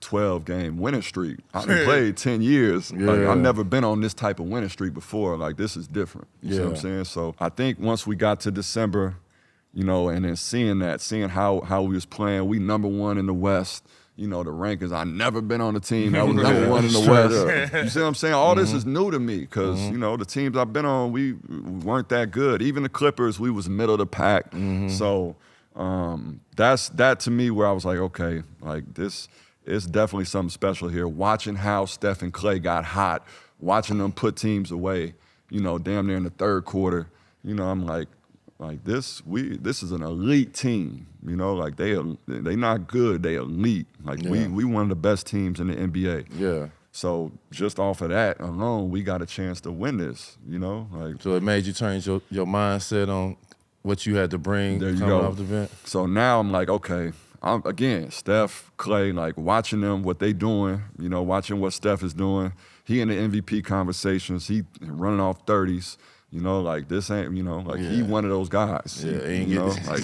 12-game winning streak. I've played 10 years. Like, I've never been on this type of winning streak before. Like, this is different. You see what I'm saying? So I think once we got to December, and then seeing how we was playing, we #1 in the West. The rankings. I never been on a team that was #1 in the West. You see what I'm saying? All this is new to me because, the teams I've been on, we weren't that good. Even the Clippers, we was middle of the pack. So that's that to me where I was like, okay, like this it's definitely something special here. Watching how Steph and Klay got hot, watching them put teams away, you know, damn near in the third quarter. You know, I'm like this is an elite team. You know, like they not good, they elite. Like we one of the best teams in the NBA. Yeah. So just off of that alone, we got a chance to win this. You know, like so it made you change your mindset on what you had to bring there you coming go. off the bench. So now I'm like, okay, again, Steph, Klay, like watching them, what they doing. You know, watching what Steph is doing. He in the MVP conversations. He running off 30s. You know, like this ain't, you know, like he one of those guys. Yeah, you know, like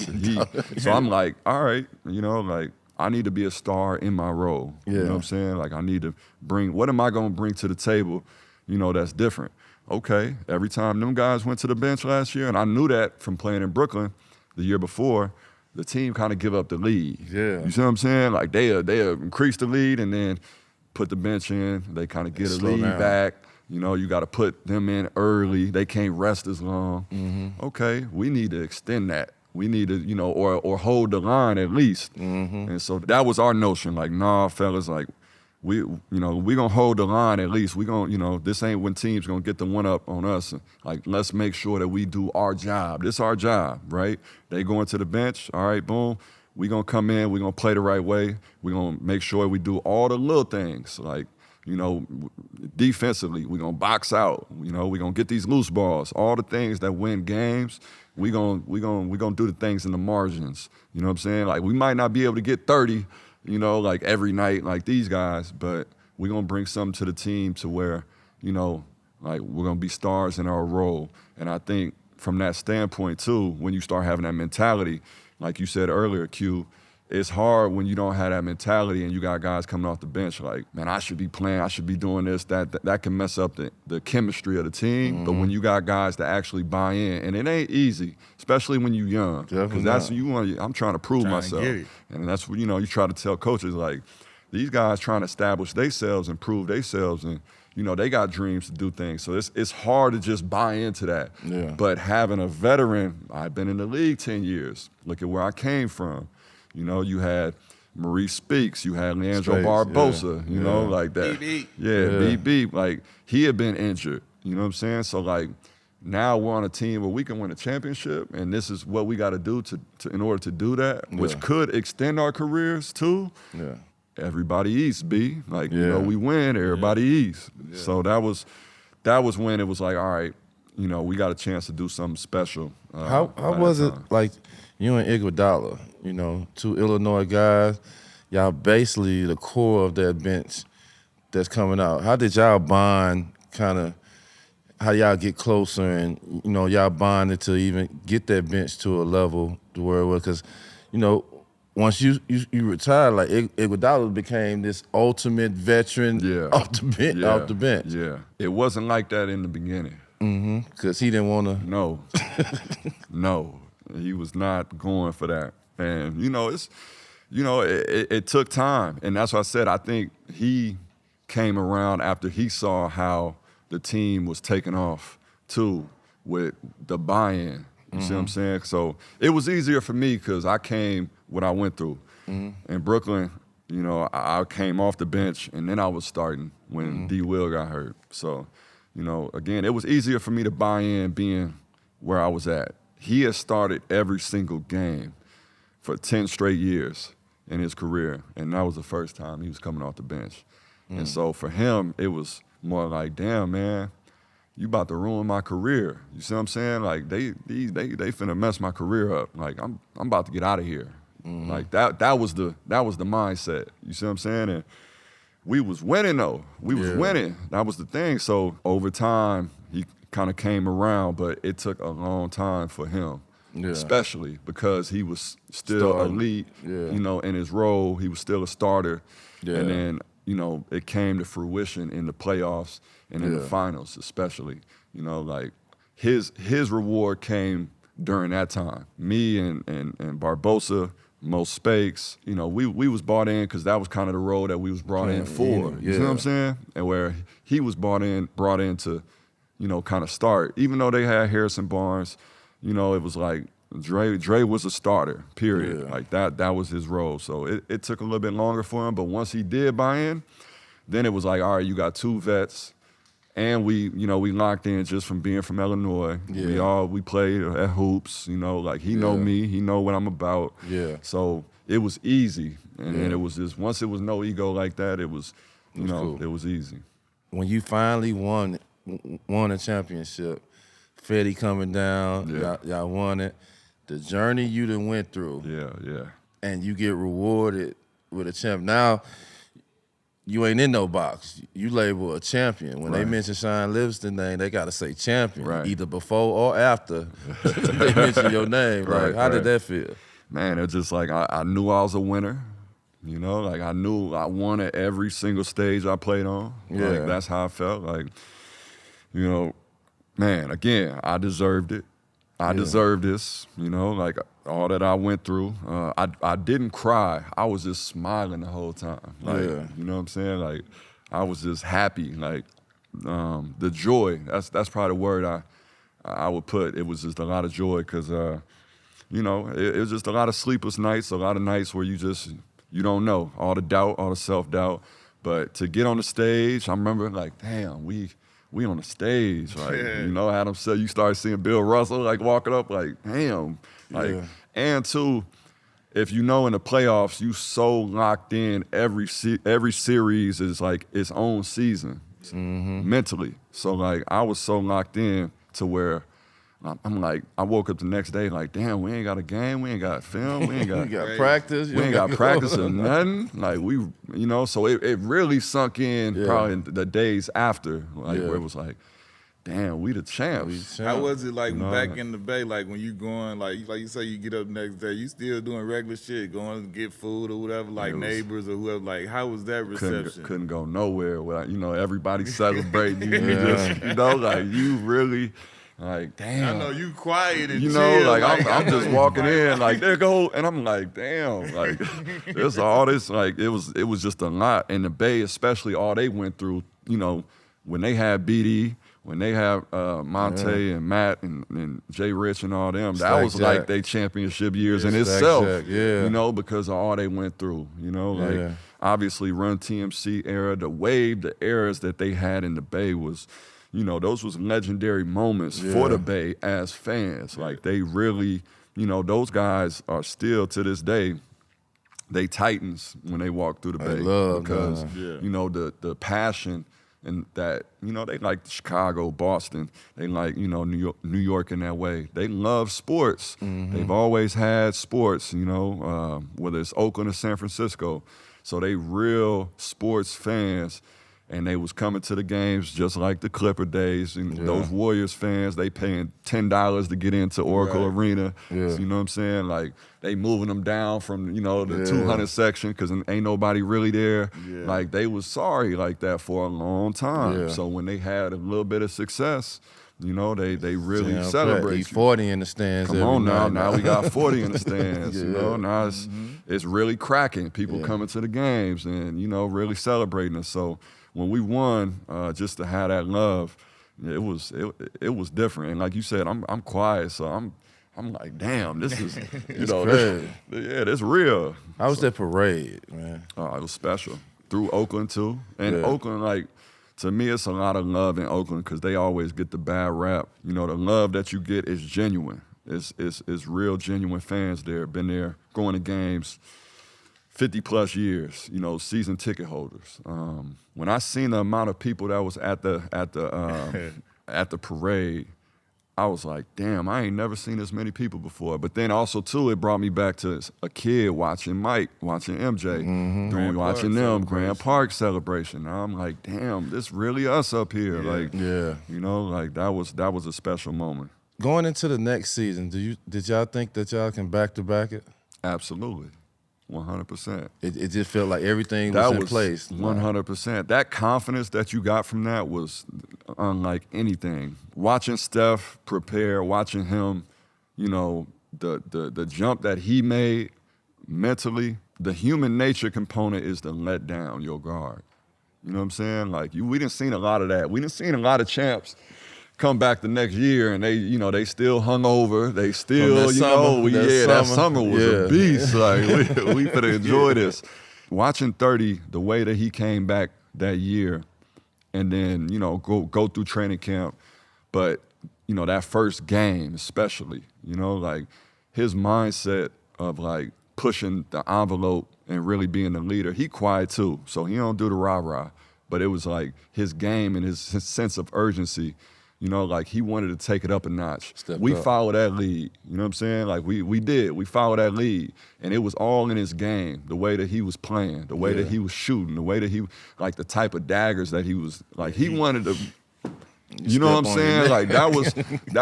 so I'm like, all right, you know, like I need to be a star in my role. Yeah. You know what I'm saying? Like I need to what am I gonna bring to the table, you know, that's different. Okay, every time them guys went to the bench last year, and I knew that from playing in Brooklyn the year before, the team kind of give up the lead. Yeah. You see what I'm saying? Like they increase the lead and then put the bench in, they kind of get a lead back. You know, you got to put them in early. They can't rest as long. Mm-hmm. Okay, we need to extend that. We need to, you know, or hold the line at least. Mm-hmm. And so that was our notion. Like, nah, fellas, like we gonna hold the line at least. We gonna, you know, this ain't when teams gonna get the one up on us. Like, let's make sure that we do our job. This our job, right? They going to the bench. All right, boom. We gonna come in. We gonna play the right way. We gonna make sure we do all the little things, like, you know, defensively, we're going to box out. You know, we're going to get these loose balls. All the things that win games, we're gonna do the things in the margins. You know what I'm saying? Like, we might not be able to get 30, you know, like every night like these guys, but we're going to bring something to the team to where, you know, like we're going to be stars in our role. And I think from that standpoint, too, when you start having that mentality, like you said earlier, Q, it's hard when you don't have that mentality and you got guys coming off the bench like, man, I should be playing, I should be doing this, that can mess up the chemistry of the team. Mm-hmm. But when you got guys that actually buy in, and it ain't easy, especially when you're young. Because that's I'm trying to prove myself. And that's what, you know, you try to tell coaches like, these guys trying to establish themselves and prove themselves, and you know, they got dreams to do things. So it's hard to just buy into that. Yeah. But having a veteran, I've been in the league 10 years. Look at where I came from. You know, you had Maurice Speaks, you had Leandro Barbosa, you know, like that. BB. BB, like he had been injured, you know what I'm saying? So like now we're on a team where we can win a championship, and this is what we got to do to in order to do that, which could extend our careers too. Yeah. Everybody eats, B. Like, you know, we win, everybody eats. Yeah. So that was when it was like, all right, you know, we got a chance to do something special. How was it like you and Iguodala, you know, two Illinois guys, y'all basically the core of that bench that's coming out. How did y'all bond, kind of, how y'all get closer and, you know, y'all bonded to even get that bench to a level to where it was? Because, you know, once you retired, like Iguodala became this ultimate veteran off the bench. Yeah, it wasn't like that in the beginning. Mm-hmm. Because he didn't want to. No, no, he was not going for that. And it took time, and that's why I said I think he came around after he saw how the team was taking off too with the buy-in. You see what I'm saying? So it was easier for me because I came what I went through. In Brooklyn, you know, I came off the bench and then I was starting when D. Will got hurt. So, you know, again, it was easier for me to buy in being where I was at. He has started every single game for 10 straight years in his career, and that was the first time he was coming off the bench. And so for him, it was more like, damn, man, you about to ruin my career. You see what I'm saying? Like they finna mess my career up. Like I'm about to get out of here. Like that was the mindset. You see what I'm saying? And we was winning though. We was winning. That was the thing. So over time, he kind of came around, but it took a long time for him. Yeah. Especially because he was still elite, you know, in his role. He was still a starter. Yeah. And then, you know, it came to fruition in the playoffs and in the finals especially. You know, like his reward came during that time. Me and Barbosa, Mo Spakes, you know, we was brought in because that was kind of the role that we was brought in for. You see what I'm saying? And where he was brought in to, you know, kind of start. Even though they had Harrison Barnes, you know, it was like Dre was a starter, period. Yeah. Like that was his role. So it took a little bit longer for him, but once he did buy in, then it was like, all right, you got 2 vets, and we locked in just from being from Illinois. Yeah. We played at hoops, like he know me, he know what I'm about. Yeah. So it was easy, and then it was just, once it was no ego like that, it was, cool. it was easy. When you finally won a championship, Fetty coming down, y'all won it. The journey you done went through, and you get rewarded with a champ. Now, you ain't in no box. You label a champion. When they mention Shaun Livingston name, they got to say champion, either before or after they mention your name. Like, how did that feel? Man, it's just like I knew I was a winner. Like I knew I won at every single stage I played on. Yeah. Like that's how I felt. Like, man, again, I deserved it. I deserved this, like all that I went through. I didn't cry. I was just smiling the whole time. Like, you know what I'm saying? Like, I was just happy. Like, the joy, that's probably the word I would put. It was just a lot of joy because, it was just a lot of sleepless nights, a lot of nights where you don't know, all the doubt, all the self-doubt. But to get on the stage, I remember like, damn, we on the stage, like, Adam said, you start seeing Bill Russell, like, walking up, like, damn. Like, and two, if in the playoffs, you so locked in, every series is like its own season, mentally. So, like, I was so locked in to where I'm like, I woke up the next day like, damn, we ain't got a game, we ain't got film, we ain't got, practice. We ain't got practice or nothing. Like so it really sunk in probably in the days after, like where it was like, damn, we the champs. How was it like back in the Bay, like when you going, like you say you get up next day, you still doing regular shit, going to get food or whatever, like neighbors or whoever, like how was that reception? Couldn't go nowhere without, everybody celebrating. You just, like you really... Like, damn. I know you quiet and chill. Like I'm just walking in, like, there go, and I'm like, damn, like there's all this, like it was just a lot. And the Bay, especially, all they went through, when they had BD, when they had Monte and Matt and Jay Rich and all them, that was like they championship years in itself. Because of all they went through. Obviously Run TMC era, the eras that they had in the Bay was. Those was legendary moments for the Bay as fans. Like, they really, those guys are still, to this day, they titans when they walk through the Bay. Because, the passion and that, they like Chicago, Boston. They like, New York in that way. They love sports. They've always had sports, whether it's Oakland or San Francisco. So they real sports fans. And they was coming to the games just like the Clipper days. And those Warriors fans, they paying $10 to get into Oracle Arena. So, you know what I'm saying? Like, they moving them down from, the 200 section because ain't nobody really there. Like, they was sorry like that for a long time. So when they had a little bit of success, they really celebrate. Eat 40 in the stands. Come on now. Now we got 40 in the stands. Now it's really cracking. People coming to the games and, really celebrating us. So when we won, just to have that love, it was different. And like you said, I'm quiet, so I'm like, damn, this is this real. How was that parade, man? Oh, it was special. Through Oakland too, and Oakland, like, to me, it's a lot of love in Oakland because they always get the bad rap. The love that you get is genuine. It's real, genuine fans there. Been there, going to games. 50+ years, season ticket holders. When I seen the amount of people that was at the parade, I was like, damn, I ain't never seen this many people before. But then also too, it brought me back to a kid watching Mike, watching MJ, watching them Grand Park celebration. Now I'm like, damn, this really us up here. Like, like that was a special moment. Going into the next season, did y'all think that y'all can back-to-back it? Absolutely. 100%. It just felt like everything was in place. 100%. That confidence that you got from that was unlike anything. Watching Steph prepare, watching him, the jump that he made mentally, the human nature component is to let down your guard. You know what I'm saying? Like, we didn't seen a lot of that. We didn't seen a lot of champs come back the next year and they still hung over. They still, that that summer was a beast. Like we could enjoy this. Watching 30, the way that he came back that year, and then go through training camp, but that first game especially, like his mindset of like pushing the envelope and really being the leader. He quiet too, so he don't do the rah-rah. But it was like his game and his sense of urgency, like he wanted to take it up a notch. We followed that lead, you know what I'm saying? Like we did. We followed that lead. And it was all in his game, the way that he was playing, the way that he was shooting, the way that he, like the type of daggers that he was, like he wanted to, you know what I'm saying? Like that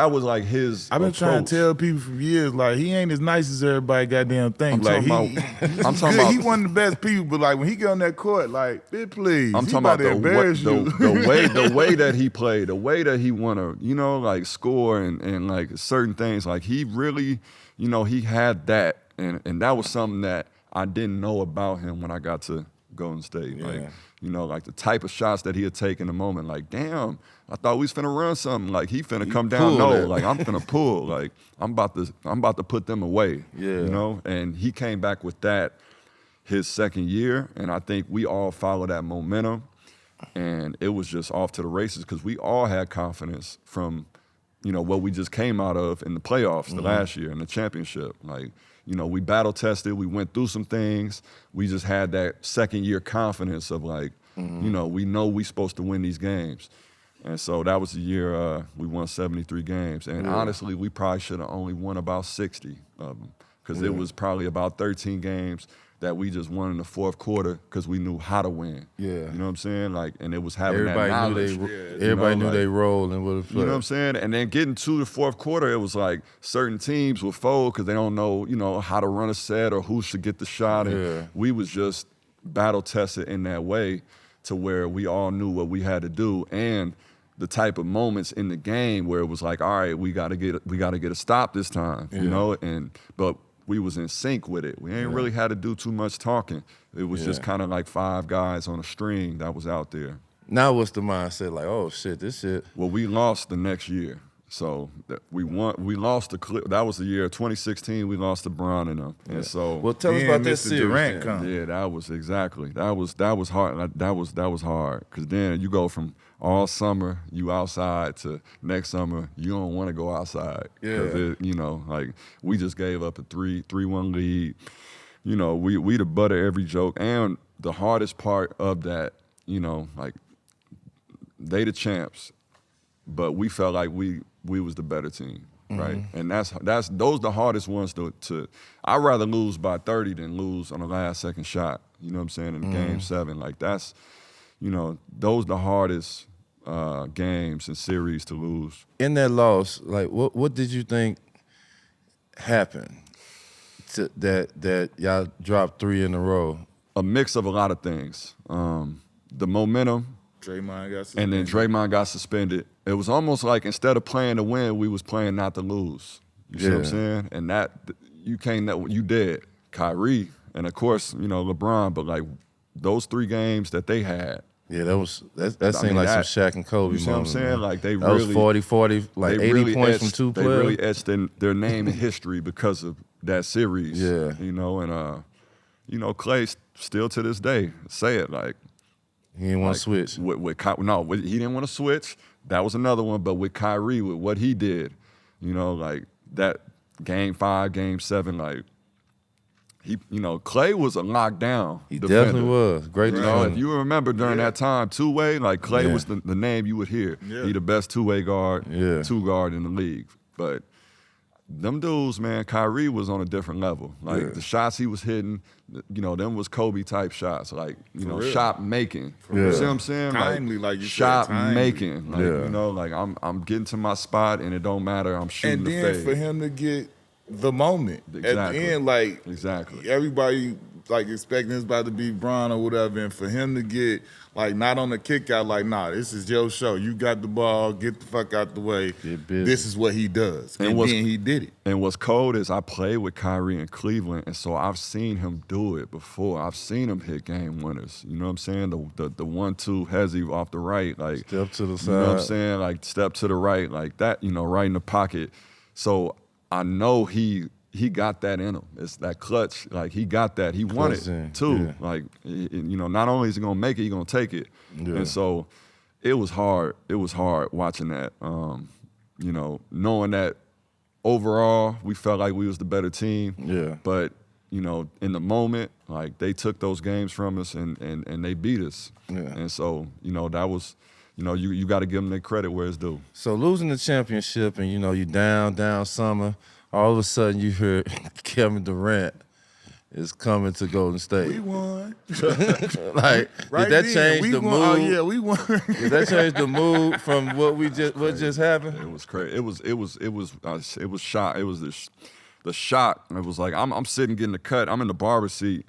was like his I've been approach. trying to tell people for years, like he ain't as nice as everybody goddamn think. I'm talking about he one of the best people, but like when he get on that court, like, bitch, please. I'm he talking about the way that he played, the way that he wanna, like score and like certain things. Like he really, he had that, and that was something that I didn't know about him when I got to Golden State. Yeah. Like, like the type of shots that he had taken in the moment. Like, damn, I thought we was finna run something. Like he finna come down. No, like I'm finna pull. Like I'm about to put them away. Yeah. And he came back with that his second year, and I think we all followed that momentum, and it was just off to the races because we all had confidence from, what we just came out of in the playoffs the last year in the championship. Like, we battle tested, we went through some things. We just had that second year confidence of like, we know we supposed to win these games. And so that was the year we won 73 games. And honestly, we probably should have only won about 60 of them because it was probably about 13 games that we just won in the fourth quarter because we knew how to win. Yeah. You know what I'm saying? Like, and it was having that knowledge. Everybody knew they role and what it played. You know what I'm saying? And then getting to the fourth quarter, it was like certain teams will fold because they don't know, how to run a set or who should get the shot. And we was just battle tested in that way to where we all knew what we had to do. And the type of moments in the game where it was like, all right, we gotta get a stop this time, but we was in sync with it. We ain't really had to do too much talking. It was just kind of like five guys on a string that was out there. Now what's the mindset? Like, oh shit, this shit. Well, we lost the next year. So we lost that was the year 2016. We lost to Brown and them, and so. Well, tell us about that series. Durant come. Yeah, that was hard. That was hard because then you go from all summer you outside to next summer you don't want to go outside. Yeah. Like we just gave up a 3-1 lead. We the butt of every joke, and the hardest part of that, like they the champs, but we felt like we was the better team, right? And those the hardest ones to. I'd rather lose by 30 than lose on the last second shot. You know what I'm saying? In game 7, like that's, those the hardest games and series to lose. In that loss, like what did you think happened that y'all dropped 3 in a row? A mix of a lot of things. The momentum. Draymond got suspended. And then Draymond got suspended. It was almost like instead of playing to win, we was playing not to lose. You see what I'm saying? And that you did. Kyrie, and of course, LeBron, but like those 3 games that they had. Yeah, that seemed like some Shaq and Kobe moments. You see what I'm saying? Like they that really was 40, like 80 really points from 2 players. They really etched in their name in history because of that series. Yeah. And Klay still to this day say it like he didn't want to switch. He didn't want to switch. That was another one. But with Kyrie, with what he did, like that game 5, game 7, like Klay was a lockdown. He defender. Definitely was. Great defender. If you remember during that time, two-way, like Klay was the name you would hear. Yeah. He the best two-way guard, two-guard in the league. But them dudes, man, Kyrie was on a different level. Like the shots he was hitting, them was Kobe type shots. Like, shot making. You see what I'm saying? Timely, like you shot said. Shot making. Like, like I'm getting to my spot and it don't matter. I'm shooting the fade. And then for him to get the moment at the end, like everybody like expecting it's about to be Bron or whatever, and for him to get like not on the kick out, like, nah, this is your show. You got the ball, get the fuck out the way. This is what he does. And then he did it. And what's cold is I played with Kyrie in Cleveland, and so I've seen him do it before. I've seen him hit game winners. You know what I'm saying? The 1-2 hezzy off the right, like step to the side. You know what I'm saying? Like step to the right, like that, you know, right in the pocket. So I know he got that in him. It's that clutch. Like he got that. He won it too. Yeah. Like you know, not only is he gonna make it, he's gonna take it. Yeah. And so it was hard. It was hard watching that. You know, knowing that overall we felt like we was the better team. Yeah. But you know, in the moment, like they took those games from us and they beat us. Yeah. And so you know that was. You know, you got to give them their credit where it's due. So losing the championship and, you know, you down summer, all of a sudden you hear Kevin Durant is coming to Golden State. We won. Like, right did that change the mood? Oh, yeah, we won. Did that change the mood from what just happened? It was crazy. It was shock. It was the shock. It was like, I'm sitting getting the cut. I'm in the barber seat.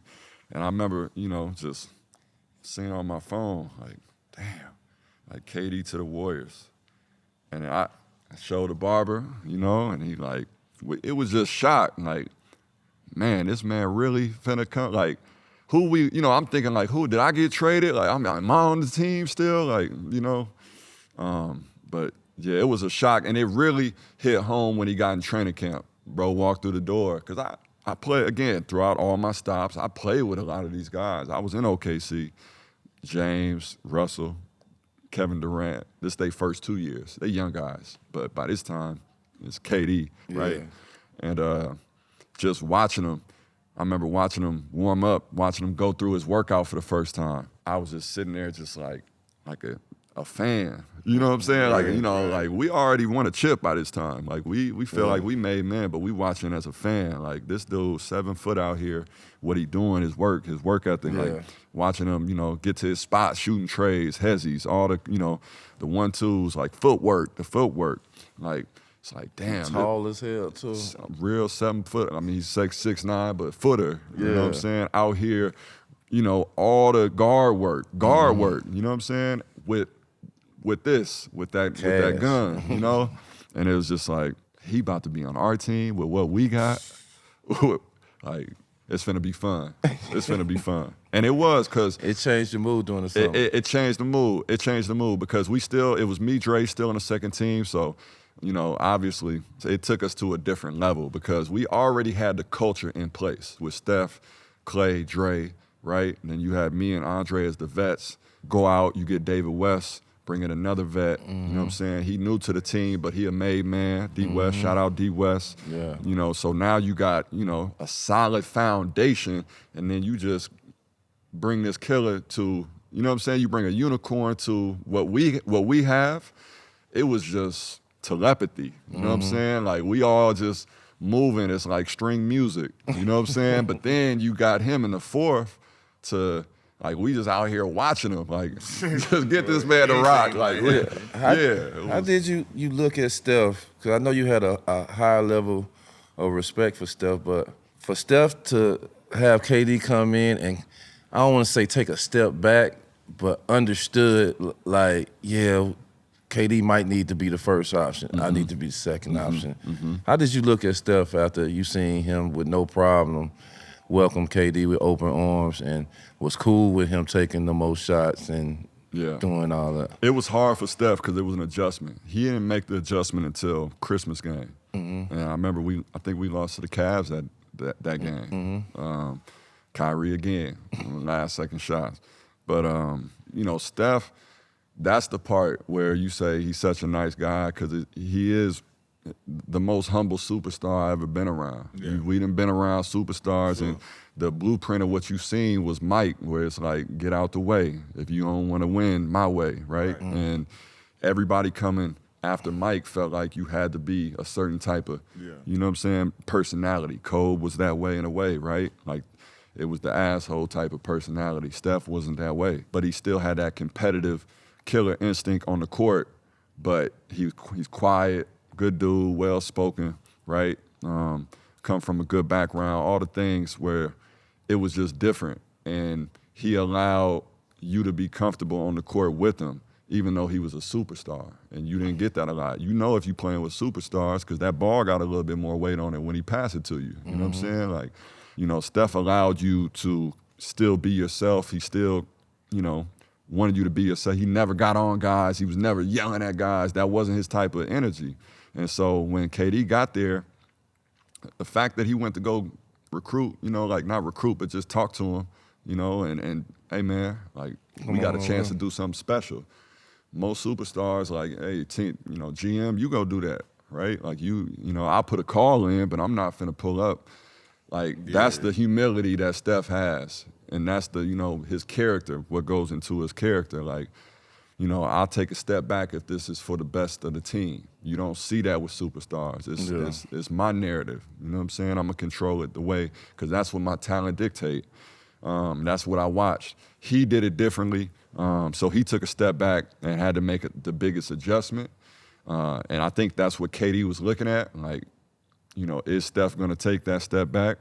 And I remember, you know, just seeing on my phone, like, damn. Like KD to the Warriors. And I showed the barber, you know, and he like, it was just shock. Like, man, this man really finna come. Like, who we, you know, I'm thinking like, who, did I get traded? Like, am I on the team still? Like, you know. But yeah, it was a shock. And it really hit home when he got in training camp. Bro walked through the door. Cause I played, again, throughout all my stops, I played with a lot of these guys. I was in OKC, James, Russell, Kevin Durant. This their first 2 years. They young guys, but by this time, it's KD, right? Yeah. And just watching him, I remember watching him warm up, watching him go through his workout for the first time. I was just sitting there just like a fan. You know what I'm saying? Like, you know, like we already won a chip by this time. Like we feel like we made men, but we watching as a fan. Like this dude, 7 foot out here, what he doing, his work ethic, like watching him, you know, get to his spot, shooting trays, hezzies, all the, you know, the 1-2s, like the footwork. Like, it's like, damn. Tall as hell, too. Real 7 foot. I mean, he's 6'9", but footer. You know what I'm saying? Out here, you know, all the guard work, you know what I'm saying? With that gun, you know? And it was just like, he about to be on our team with what we got. Like, it's finna be fun. It's finna be fun. And it was, because it changed the mood during the summer. It changed the mood. It changed the mood because it was me, Dre, still in the second team. So, you know, obviously, it took us to a different level because we already had the culture in place with Steph, Clay, Dre, right? And then you had me and Andre as the vets. Go out, you get David West, bring in another vet. You know what I'm saying? He new to the team, but he a made man. D West, shout out D West. Yeah. You know, so now you got, you know, a solid foundation, and then you just bring this killer to, you know what I'm saying? You bring a unicorn to what we have. It was just telepathy. You know what I'm saying? Like we all just moving. It's like string music. You know what I'm saying? But then you got him in the fourth to, like, we just out here watching him. Like, just get this man to rock. Like, How did you look at Steph? Because I know you had a high level of respect for Steph, but for Steph to have KD come in and, I don't want to say take a step back, but understood, like, yeah, KD might need to be the first option. I need to be the second option. How did you look at Steph after you seen him with no problem welcome KD with open arms and was cool with him taking the most shots and doing all that? It was hard for Steph because it was an adjustment. He didn't make the adjustment until Christmas game. And I remember I think we lost to the Cavs that game. Kyrie again, last second shots. But, you know, Steph, that's the part where you say he's such a nice guy because he is the most humble superstar I've ever been around. Yeah. We done been around superstars, and the blueprint of what you've seen was Mike, where it's like, get out the way. If you don't want to win, my way, right? And everybody coming after Mike felt like you had to be a certain type of, you know what I'm saying, personality. Kobe was that way in a way, right? Like, it was the asshole type of personality. Steph wasn't that way, but he still had that competitive killer instinct on the court, but he's quiet, good dude, well-spoken, right? Come from a good background, all the things where it was just different. And he allowed you to be comfortable on the court with him, even though he was a superstar. And you didn't get that a lot. You know if you're playing with superstars, because that ball got a little bit more weight on it when he passed it to you. You know what I'm saying? Like, you know, Steph allowed you to still be yourself. He still, you know, wanted you to be yourself. He never got on guys. He was never yelling at guys. That wasn't his type of energy. And so when KD got there, the fact that he went to go recruit, you know, like not recruit, but just talk to him, you know, and hey, man, like we got a chance to do something special. Most superstars, like, hey, team, you know, GM, you go do that, right? Like you know, I'll put a call in, but I'm not finna pull up. Like that's the humility that Steph has. And that's the, you know, his character, what goes into his character. Like, you know, I'll take a step back if this is for the best of the team. You don't see that with superstars. It's my narrative. You know what I'm saying? I'm going to control it the way, because that's what my talent dictate. That's what I watched. He did it differently. So he took a step back and had to make the biggest adjustment. And I think that's what KD was looking at. Like, you know, is Steph going to take that step back?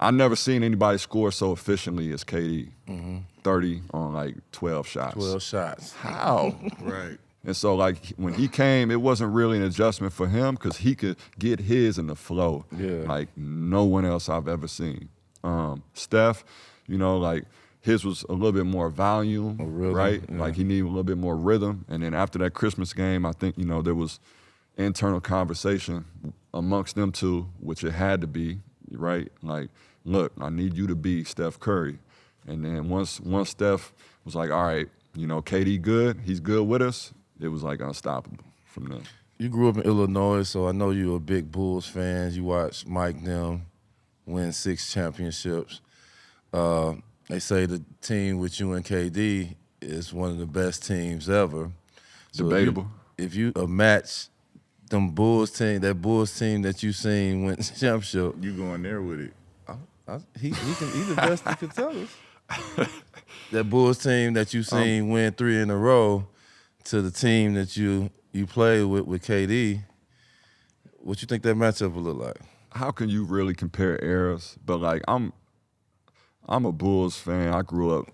I've never seen anybody score so efficiently as KD. 30 on like 12 shots. 12 shots. How? Right. And so like when he came, it wasn't really an adjustment for him because he could get his in the flow like no one else I've ever seen. Steph, you know, like his was a little bit more volume, right? Yeah. Like he needed a little bit more rhythm. And then after that Christmas game, I think, you know, there was internal conversation amongst them two, which it had to be, right? Like, look, I need you to be Steph Curry. And then once Steph was like, all right, you know, KD good, he's good with us, it was like unstoppable from there. You grew up in Illinois, so I know you're a big Bulls fan. You watched Mike them win 6 championships. They say the team with you and KD is one of the best teams ever. So debatable. If you match them Bulls team, that Bulls team that you seen win the championship, You going there with it. he's the best you can tell us. That Bulls team that you seen win 3 in a row to the team that you played with KD, what you think that matchup would look like? How can you really compare eras? But like I'm a Bulls fan. I grew up.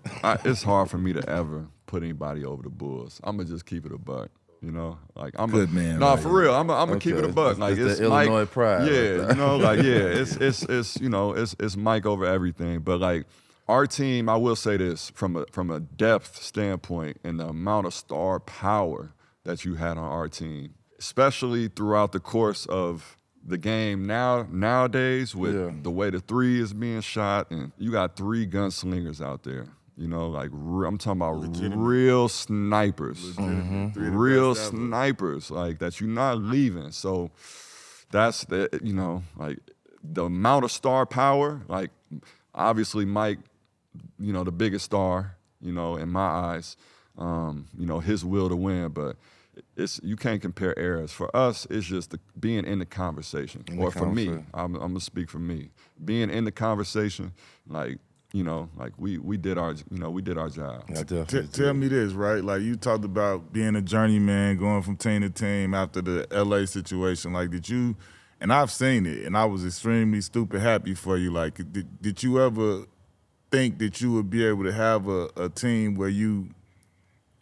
It's hard for me to ever put anybody over the Bulls. I'm gonna just keep it a buck. You know, like I'm Good man. No, right for real. I'm gonna keep it a buck. Like it's it's the Illinois Mike, pride. Yeah, you know, like it's you know it's Mike over everything. But like our team, I will say this from a depth standpoint and the amount of star power that you had on our team, especially throughout the course of the game nowadays with the way the 3 is being shot, and you got 3 gunslingers out there. You know, like I'm talking about real snipers, real snipers, like that you're not leaving. So that's the, you know, like the amount of star power. Like obviously Mike, you know, the biggest star, you know, in my eyes. You know, his will to win, but you can't compare eras. For us, it's just being in the conversation. For me, I'm gonna speak for me. Being in the conversation, like. You know, like we did our job. Tell me this, right? Like you talked about being a journeyman, going from team to team after the LA situation. Like did you, and I've seen it, and I was extremely stupid happy for you. Like did you ever think that you would be able to have a team where you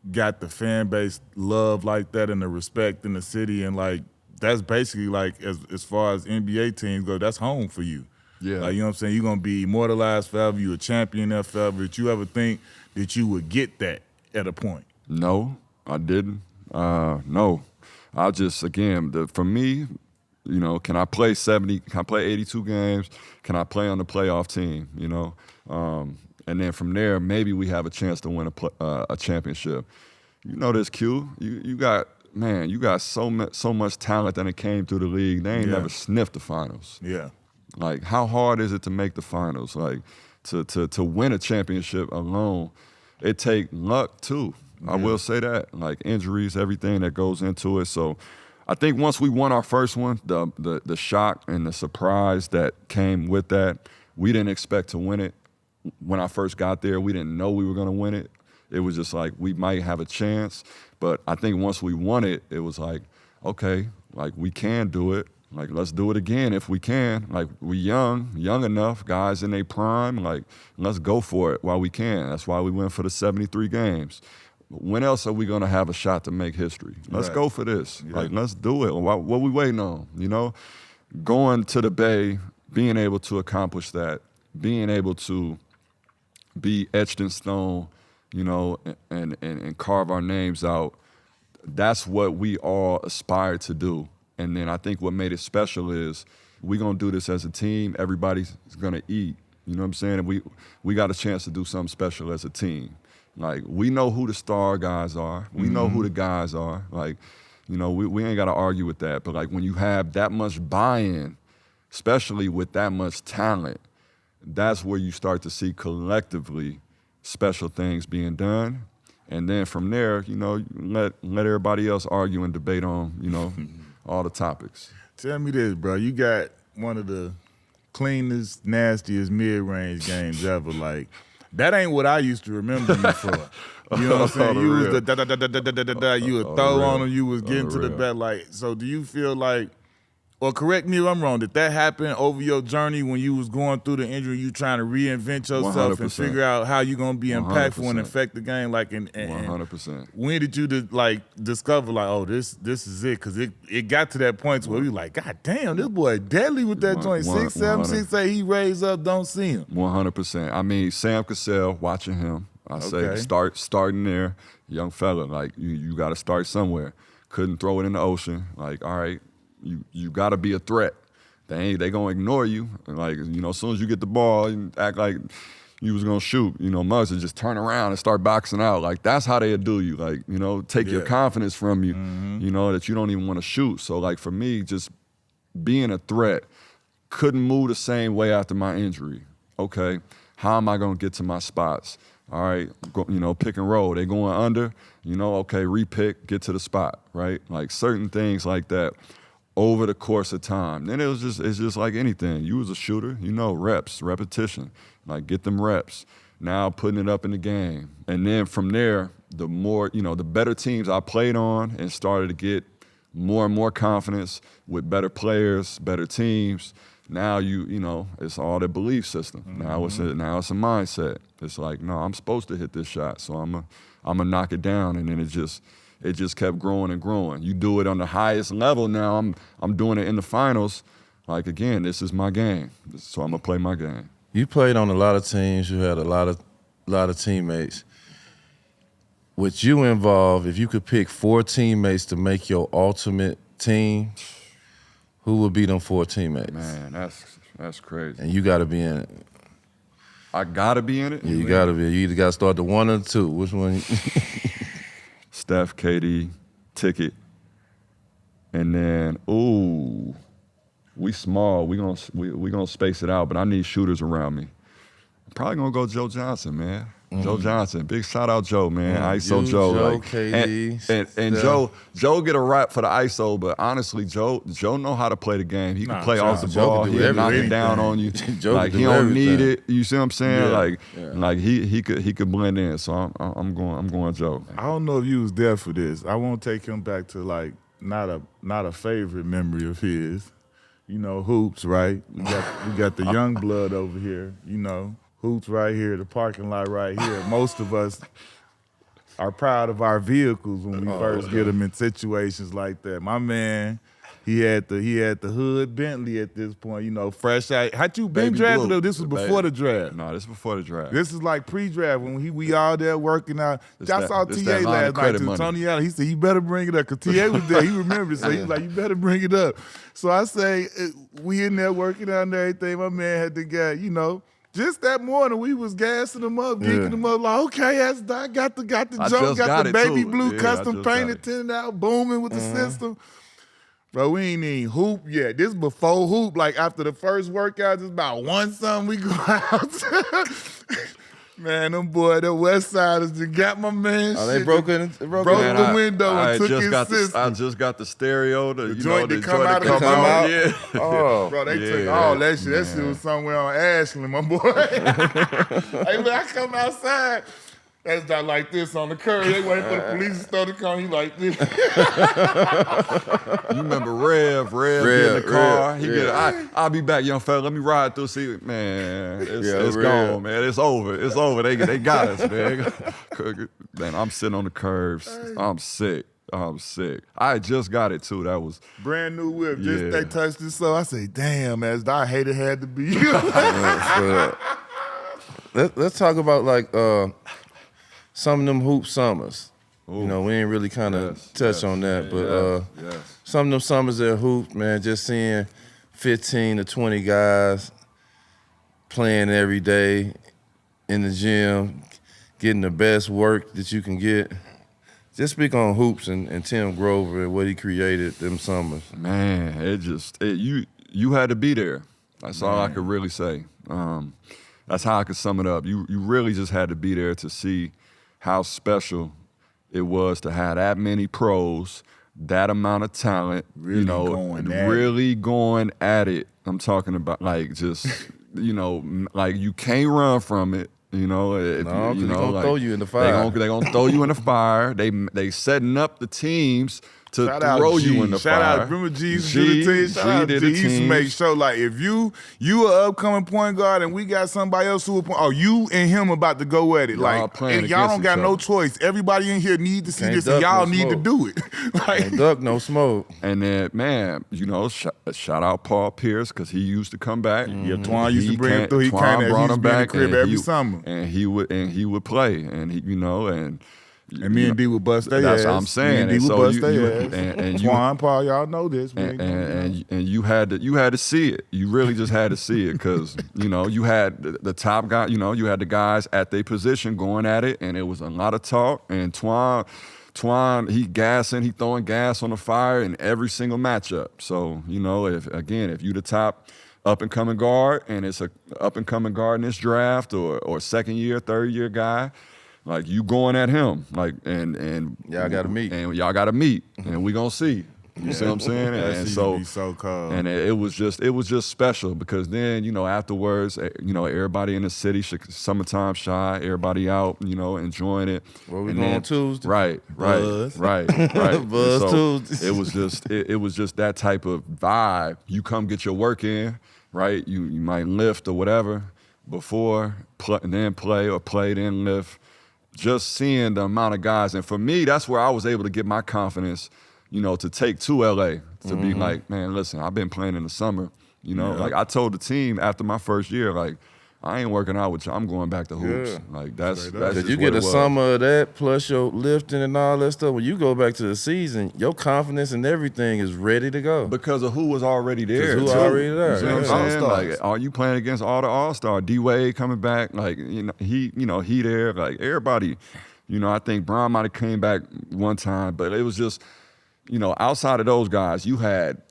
got the fan base love like that and the respect in the city, and like that's basically like as far as NBA teams go, that's home for you. Yeah. Like, you know what I'm saying? You're going to be immortalized forever. You're a champion there forever. Did you ever think that you would get that at a point? No, I didn't. No. I just, again, for me, you know, can I play 82 games? Can I play on the playoff team, you know? And then from there, maybe we have a chance to win a championship. You know this, Q. You got so much talent that it came through the league. They ain't never sniffed the finals. Yeah. Like, how hard is it to make the finals? Like, to win a championship alone, it take luck too. I will say that. Like injuries, everything that goes into it. So I think once we won our first one, the shock and the surprise that came with that, we didn't expect to win it. When I first got there, we didn't know we were gonna win it. It was just like, we might have a chance. But I think once we won it, it was like, okay, like we can do it. Like, let's do it again if we can. Like, we young enough, guys in their prime. Like, let's go for it while we can. That's why we went for the 73 games. When else are we going to have a shot to make history? Let's go for this. Yeah. Like, let's do it. What we waiting on, you know? Going to the Bay, being able to accomplish that, being able to be etched in stone, you know, and carve our names out, that's what we all aspire to do. And then I think what made it special is we're going to do this as a team. Everybody's going to eat. You know what I'm saying? And we got a chance to do something special as a team. Like, we know who the star guys are. We know who the guys are. Like, you know, we ain't got to argue with that. But, like, when you have that much buy-in, especially with that much talent, that's where you start to see collectively special things being done. And then from there, you know, let everybody else argue and debate on, you know, all the topics. Tell me this, bro. You got one of the cleanest, nastiest mid-range games ever. Like, that ain't what I used to remember you for. You know what I'm saying? You was the da-da-da-da-da-da-da-da. You would throw on them. You was getting to the bat. Like, so do you feel like, or correct me if I'm wrong, did that happen over your journey when you was going through the injury, you trying to reinvent yourself 100%. And figure out how you going to be impactful 100%. And affect the game? Like, and 100%. When did you discover, like, oh, this is it? Because it got to that point where you like, God damn, this boy deadly with that joint. 6'7", 6'8", he raised up, don't see him. 100%. I mean, Sam Cassell, watching him, I say starting there, young fella, like, you got to start somewhere. Couldn't throw it in the ocean. Like, all right, you got to be a threat. They gonna ignore you. Like, you know, as soon as you get the ball, you act like you was gonna shoot. You know, Muggs would just turn around and start boxing out. Like, that's how they do you. Like, you know, take your confidence from you. You know, that you don't even want to shoot. So, like, for me, just being a threat, couldn't move the same way after my injury. Okay, how am I gonna get to my spots? All right, you know, pick and roll. They going under. You know, okay, repick, get to the spot. Right, like certain things like that. Over the course of time. Then it's just like anything. You was a shooter, you know, reps, repetition. Like, get them reps. Now putting it up in the game. And then from there, the more, you know, the better teams I played on and started to get more and more confidence with better players, better teams. Now you know, it's all the belief system. Now it's a mindset. It's like, no, I'm supposed to hit this shot, so I'm gonna knock it down, and then it just kept growing and growing. You do it on the highest level now. I'm doing it in the finals. Like, again, this is my game, so I'm gonna play my game. You played on a lot of teams. You had a lot of teammates. With you involved, if you could pick 4 teammates to make your ultimate team, who would be them 4 teammates? Man, that's crazy. And you got to be in it. I gotta be in it. Yeah, you got to be. You either got to start the 1 or the 2. Which one? Steph, KD, Ticket, and then we small. We gonna space it out, but I need shooters around me. I'm probably gonna go Joe Johnson, man. Joe Johnson, big shout out Joe, man. ISO Joe, like, KD, and Joe get a rap for the ISO, but honestly, Joe know how to play the game. He can play off the ball. He'll knock it down on you. Like, he don't need it. You see what I'm saying? Like he could blend in. So I'm going Joe. I don't know if you was there for this. I won't take him back to, like, not a favorite memory of his. You know, hoops, right? We got the young blood over here. You know. Hoops right here, the parking lot right here. Most of us are proud of our vehicles when we first get them in situations like that. My man, he had the hood Bentley at this point, you know, fresh out. Had you been drafted, or this was before the draft? No, this is before the draft. This is like pre-draft when we all there working out. I saw TA last night too. Tony Allen, he said, you better bring it up, because TA was there. He remembered, so he was like, you better bring it up. So I say, we in there working out and everything. My man had the guy, you know, just that morning, we was gassing them up, geeking them up, like, okay, I got the jump, got the baby blue custom painted, tinted out, booming with the system. Bro, we ain't even hoop yet. This before hoop, like after the first workout, just about 1-something, we go out. Man, them boy, the West Siders just got my man. Oh, shit. They broke the window and took his system. I just got the stereo, the joint to come out. Yeah. Oh, bro, they took all that shit. Man. That shit was somewhere on Ashland, my boy. Hey, man, I come outside. That's not like this on the curb. They waiting for the police to start to come. He like this. You remember Rev get in the car. I'll be back, young fella. Let me ride through. See, man, it's gone, man. It's over. It's over. They got us, man. Man, I'm sitting on the curbs. I'm sick. I just got it too. That was brand new whip. Just they touched it, so I say, damn, as I hate it had to be you. Let's talk about like some of them hoop summers. Ooh. You know, we ain't really kind of touch on that, but some of them summers at hoop, man, just seeing 15 to 20 guys playing every day in the gym, getting the best work that you can get. Just speak on hoops and Tim Grover and what he created them summers. Man, you had to be there. That's all I could really say. That's how I could sum it up. You really just had to be there to see how special it was to have that many pros, that amount of talent, really going at it. I'm talking about like just, like you can't run from it. They're gonna throw you in the fire. They're gonna throw you in the fire. They setting up the teams to throw you in the fire. Shout out, remember G's to the team? Shout out G. He used to make sure, like, if you an upcoming point guard and we got somebody else who you and him about to go at it. Like, and y'all don't got no choice. Everybody in here need to see this, and y'all need to do it. Can't duck no smoke. And then, man, shout out Paul Pierce, because he used to come back. Yeah, Twan used to bring him through. He brought him back in the crib every summer. And he would play. And he, and me and D would bust their ass. That's what I'm saying. Me and D would bust their ass. And Twan, Paul, y'all know this. And you had to see it. You really just had to see it because, you had the top guy, you had the guys at their position going at it, and it was a lot of talk. And Twan, he throwing gas on the fire in every single matchup. So, if you the top up-and-coming guard, and it's a up-and-coming guard in this draft or second-year, third-year guy, like you going at him, like and y'all gotta meet, and we gonna see. You see what I'm saying? And so cold. And it was just special because then afterwards, everybody in the city, summertime shy, everybody out, enjoying it. Where we going Tuesday? Right. Buzz Tuesday. It was just that type of vibe. You come get your work in, right? You might lift or whatever before, then play or play then lift. Just seeing the amount of guys. And for me, that's where I was able to get my confidence, to take to LA, to be like, man, listen, I've been playing in the summer. Like I told the team after my first year, like, I ain't working out with you. I'm going back to hoops. Yeah. Like that's Did you get a summer of that plus your lifting and all that stuff? When you go back to the season, your confidence and everything is ready to go. Because of who was already there. Who already there. You see what I'm saying? Like, are you playing against all the All-Star? D-Wade coming back, like, he there. Like, everybody, I think Brown might have came back one time, but it was just, outside of those guys, you had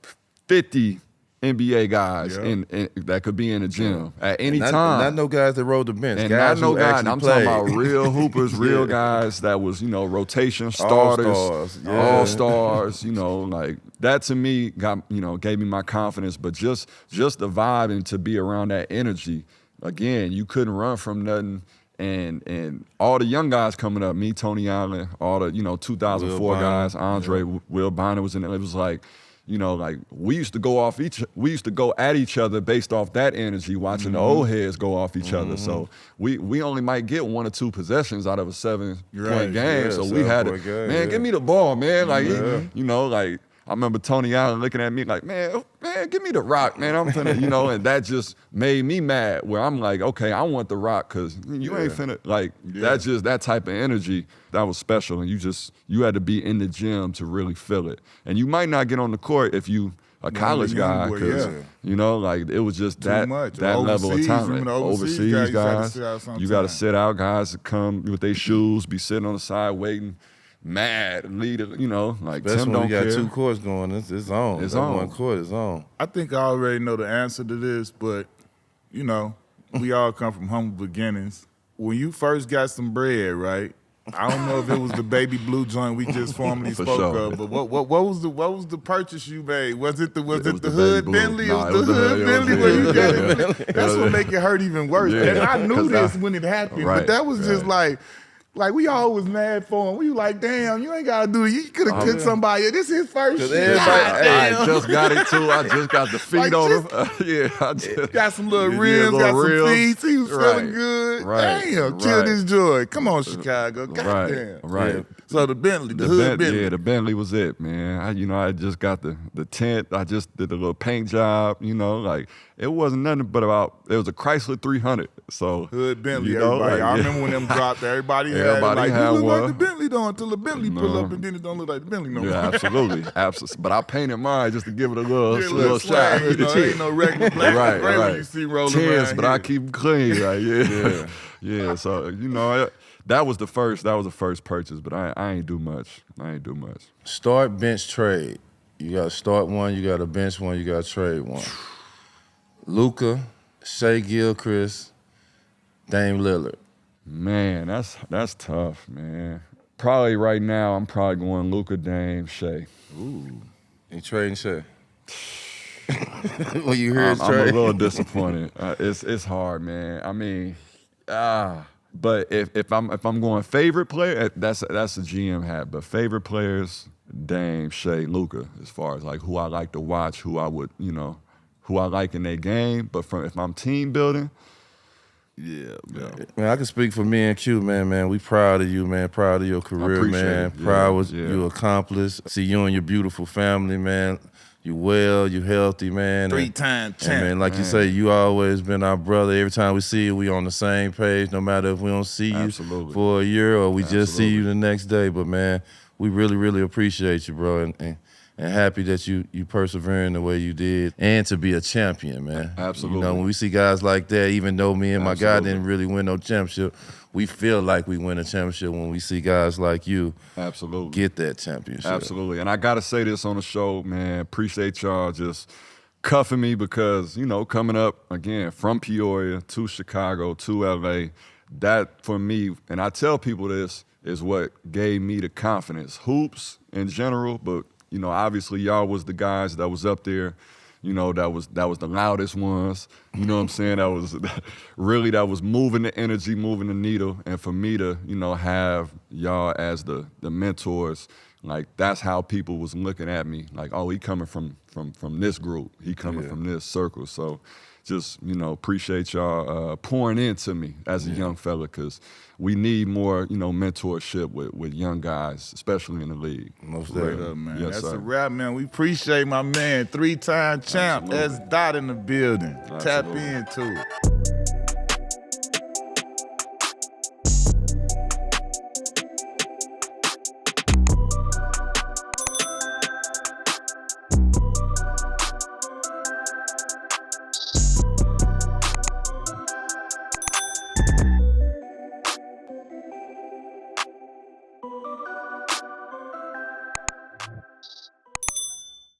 50 NBA guys that could be in the gym at any time. Not no guys that rode the bench. And guys not no guys. I'm talking about real hoopers, real guys that was, rotation starters, all-stars, like that to me gave me my confidence. But just the vibe and to be around that energy, again, you couldn't run from nothing. And all the young guys coming up, me, Tony Allen, all the 2004 guys, Andre, Will Bonner was in it. It was like, like we used to go at each other based off that energy, watching the old heads go off each other. So we only might get 1 or 2 possessions out of a 7-point game. So we had to, give me the ball, man. Like, like I remember Tony Allen looking at me like, man, give me the rock, man. I'm finna, and that just made me mad where I'm like, okay, I want the rock because you ain't finna, like, that's just that type of energy that was special. And you had to be in the gym to really feel it. And you might not get on the court if you a college guy because, like it was just that level of talent. Overseas guys, you got to sit out. Guys that come with their shoes, be sitting on the side waiting. Mad leader, like especially Tim when don't you got care. 2 courts going, it's on. It's on. 1 court is on. I think I already know the answer to this, but we all come from humble beginnings. When you first got some bread, right? I don't know if it was the baby blue joint we just formerly spoke of, but what was the purchase you made? Was it the hood Bentley? It was the hood Bentley where you got it. That's what make it hurt even worse. And I knew this when it happened, but that was just like. Like, we all was mad for him. We was like, damn, you ain't got to do it. You could have took somebody. This is his first shit. I just got it, too. I just got the feet on him. I just got some little rims, got some feet. He was feeling good. Right. Damn, kill this joy. Come on, Chicago. Goddamn. Right. Yeah. So the Bentley, the hood Bentley. Yeah, the Bentley was it, man. I just got the tent. I just did a little paint job, like it wasn't nothing but it was a Chrysler 300. So hood Bentley, everybody. I remember when them dropped, everybody had one. Like the Bentley though, until the Bentley pull up and then it don't look like the Bentley no more. Yeah, absolutely. But I painted mine just to give it a little shot. Ain't no regular black right. You see rolling Tins, around but here. I keep them clean. Like, yeah. So that was the first purchase, but I ain't do much. Start, bench, trade. You got to start one, you got to bench one, you got to trade one. Luka, Shai Gilchrist, Dame Lillard. Man, that's tough, man. Probably right now, I'm probably going Luka, Dame, Shai. Ooh. You trading Shai? When you hear his trade? I'm a little disappointed. It's hard, man. I mean, but if I'm going favorite player, that's a GM hat. But favorite players, Dame, Shai, Luka, as far as like who I like to watch, who I would, who I like in their game. But if I'm team building, man, I can speak for me and Q, man. We proud of you, man. Proud of your career, man. Proud what you accomplished. See you and your beautiful family, man. You well, you healthy, man. Three-time champ. And man, like you say, you always been our brother. Every time we see you, we on the same page, no matter if we don't see you for a year or we just see you the next day. But man, we really, really appreciate you, bro. And happy that you persevering the way you did and to be a champion, man. Absolutely. When we see guys like that, even though me and my guy didn't really win no championship, we feel like we win a championship when we see guys like you get that championship. Absolutely. And I got to say this on the show, man. Appreciate y'all just cuffing me because, coming up, again, from Peoria to Chicago to L.A., that for me, and I tell people this, is what gave me the confidence. Hoops in general, but obviously y'all was the guys that was up there, that was the loudest ones. You know what I'm saying? That was moving the energy, moving the needle. And for me to, have y'all as the mentors, like that's how people was looking at me. Like, oh, he coming from this group. He coming from this circle. So just, appreciate y'all pouring into me as a young fella because we need more, mentorship with young guys, especially in the league. Most definitely, man. Yes, That's sir. a wrap, man. We appreciate my man, three-time champ. Absolutely. S. Dot in the building. Absolutely. Tap into it.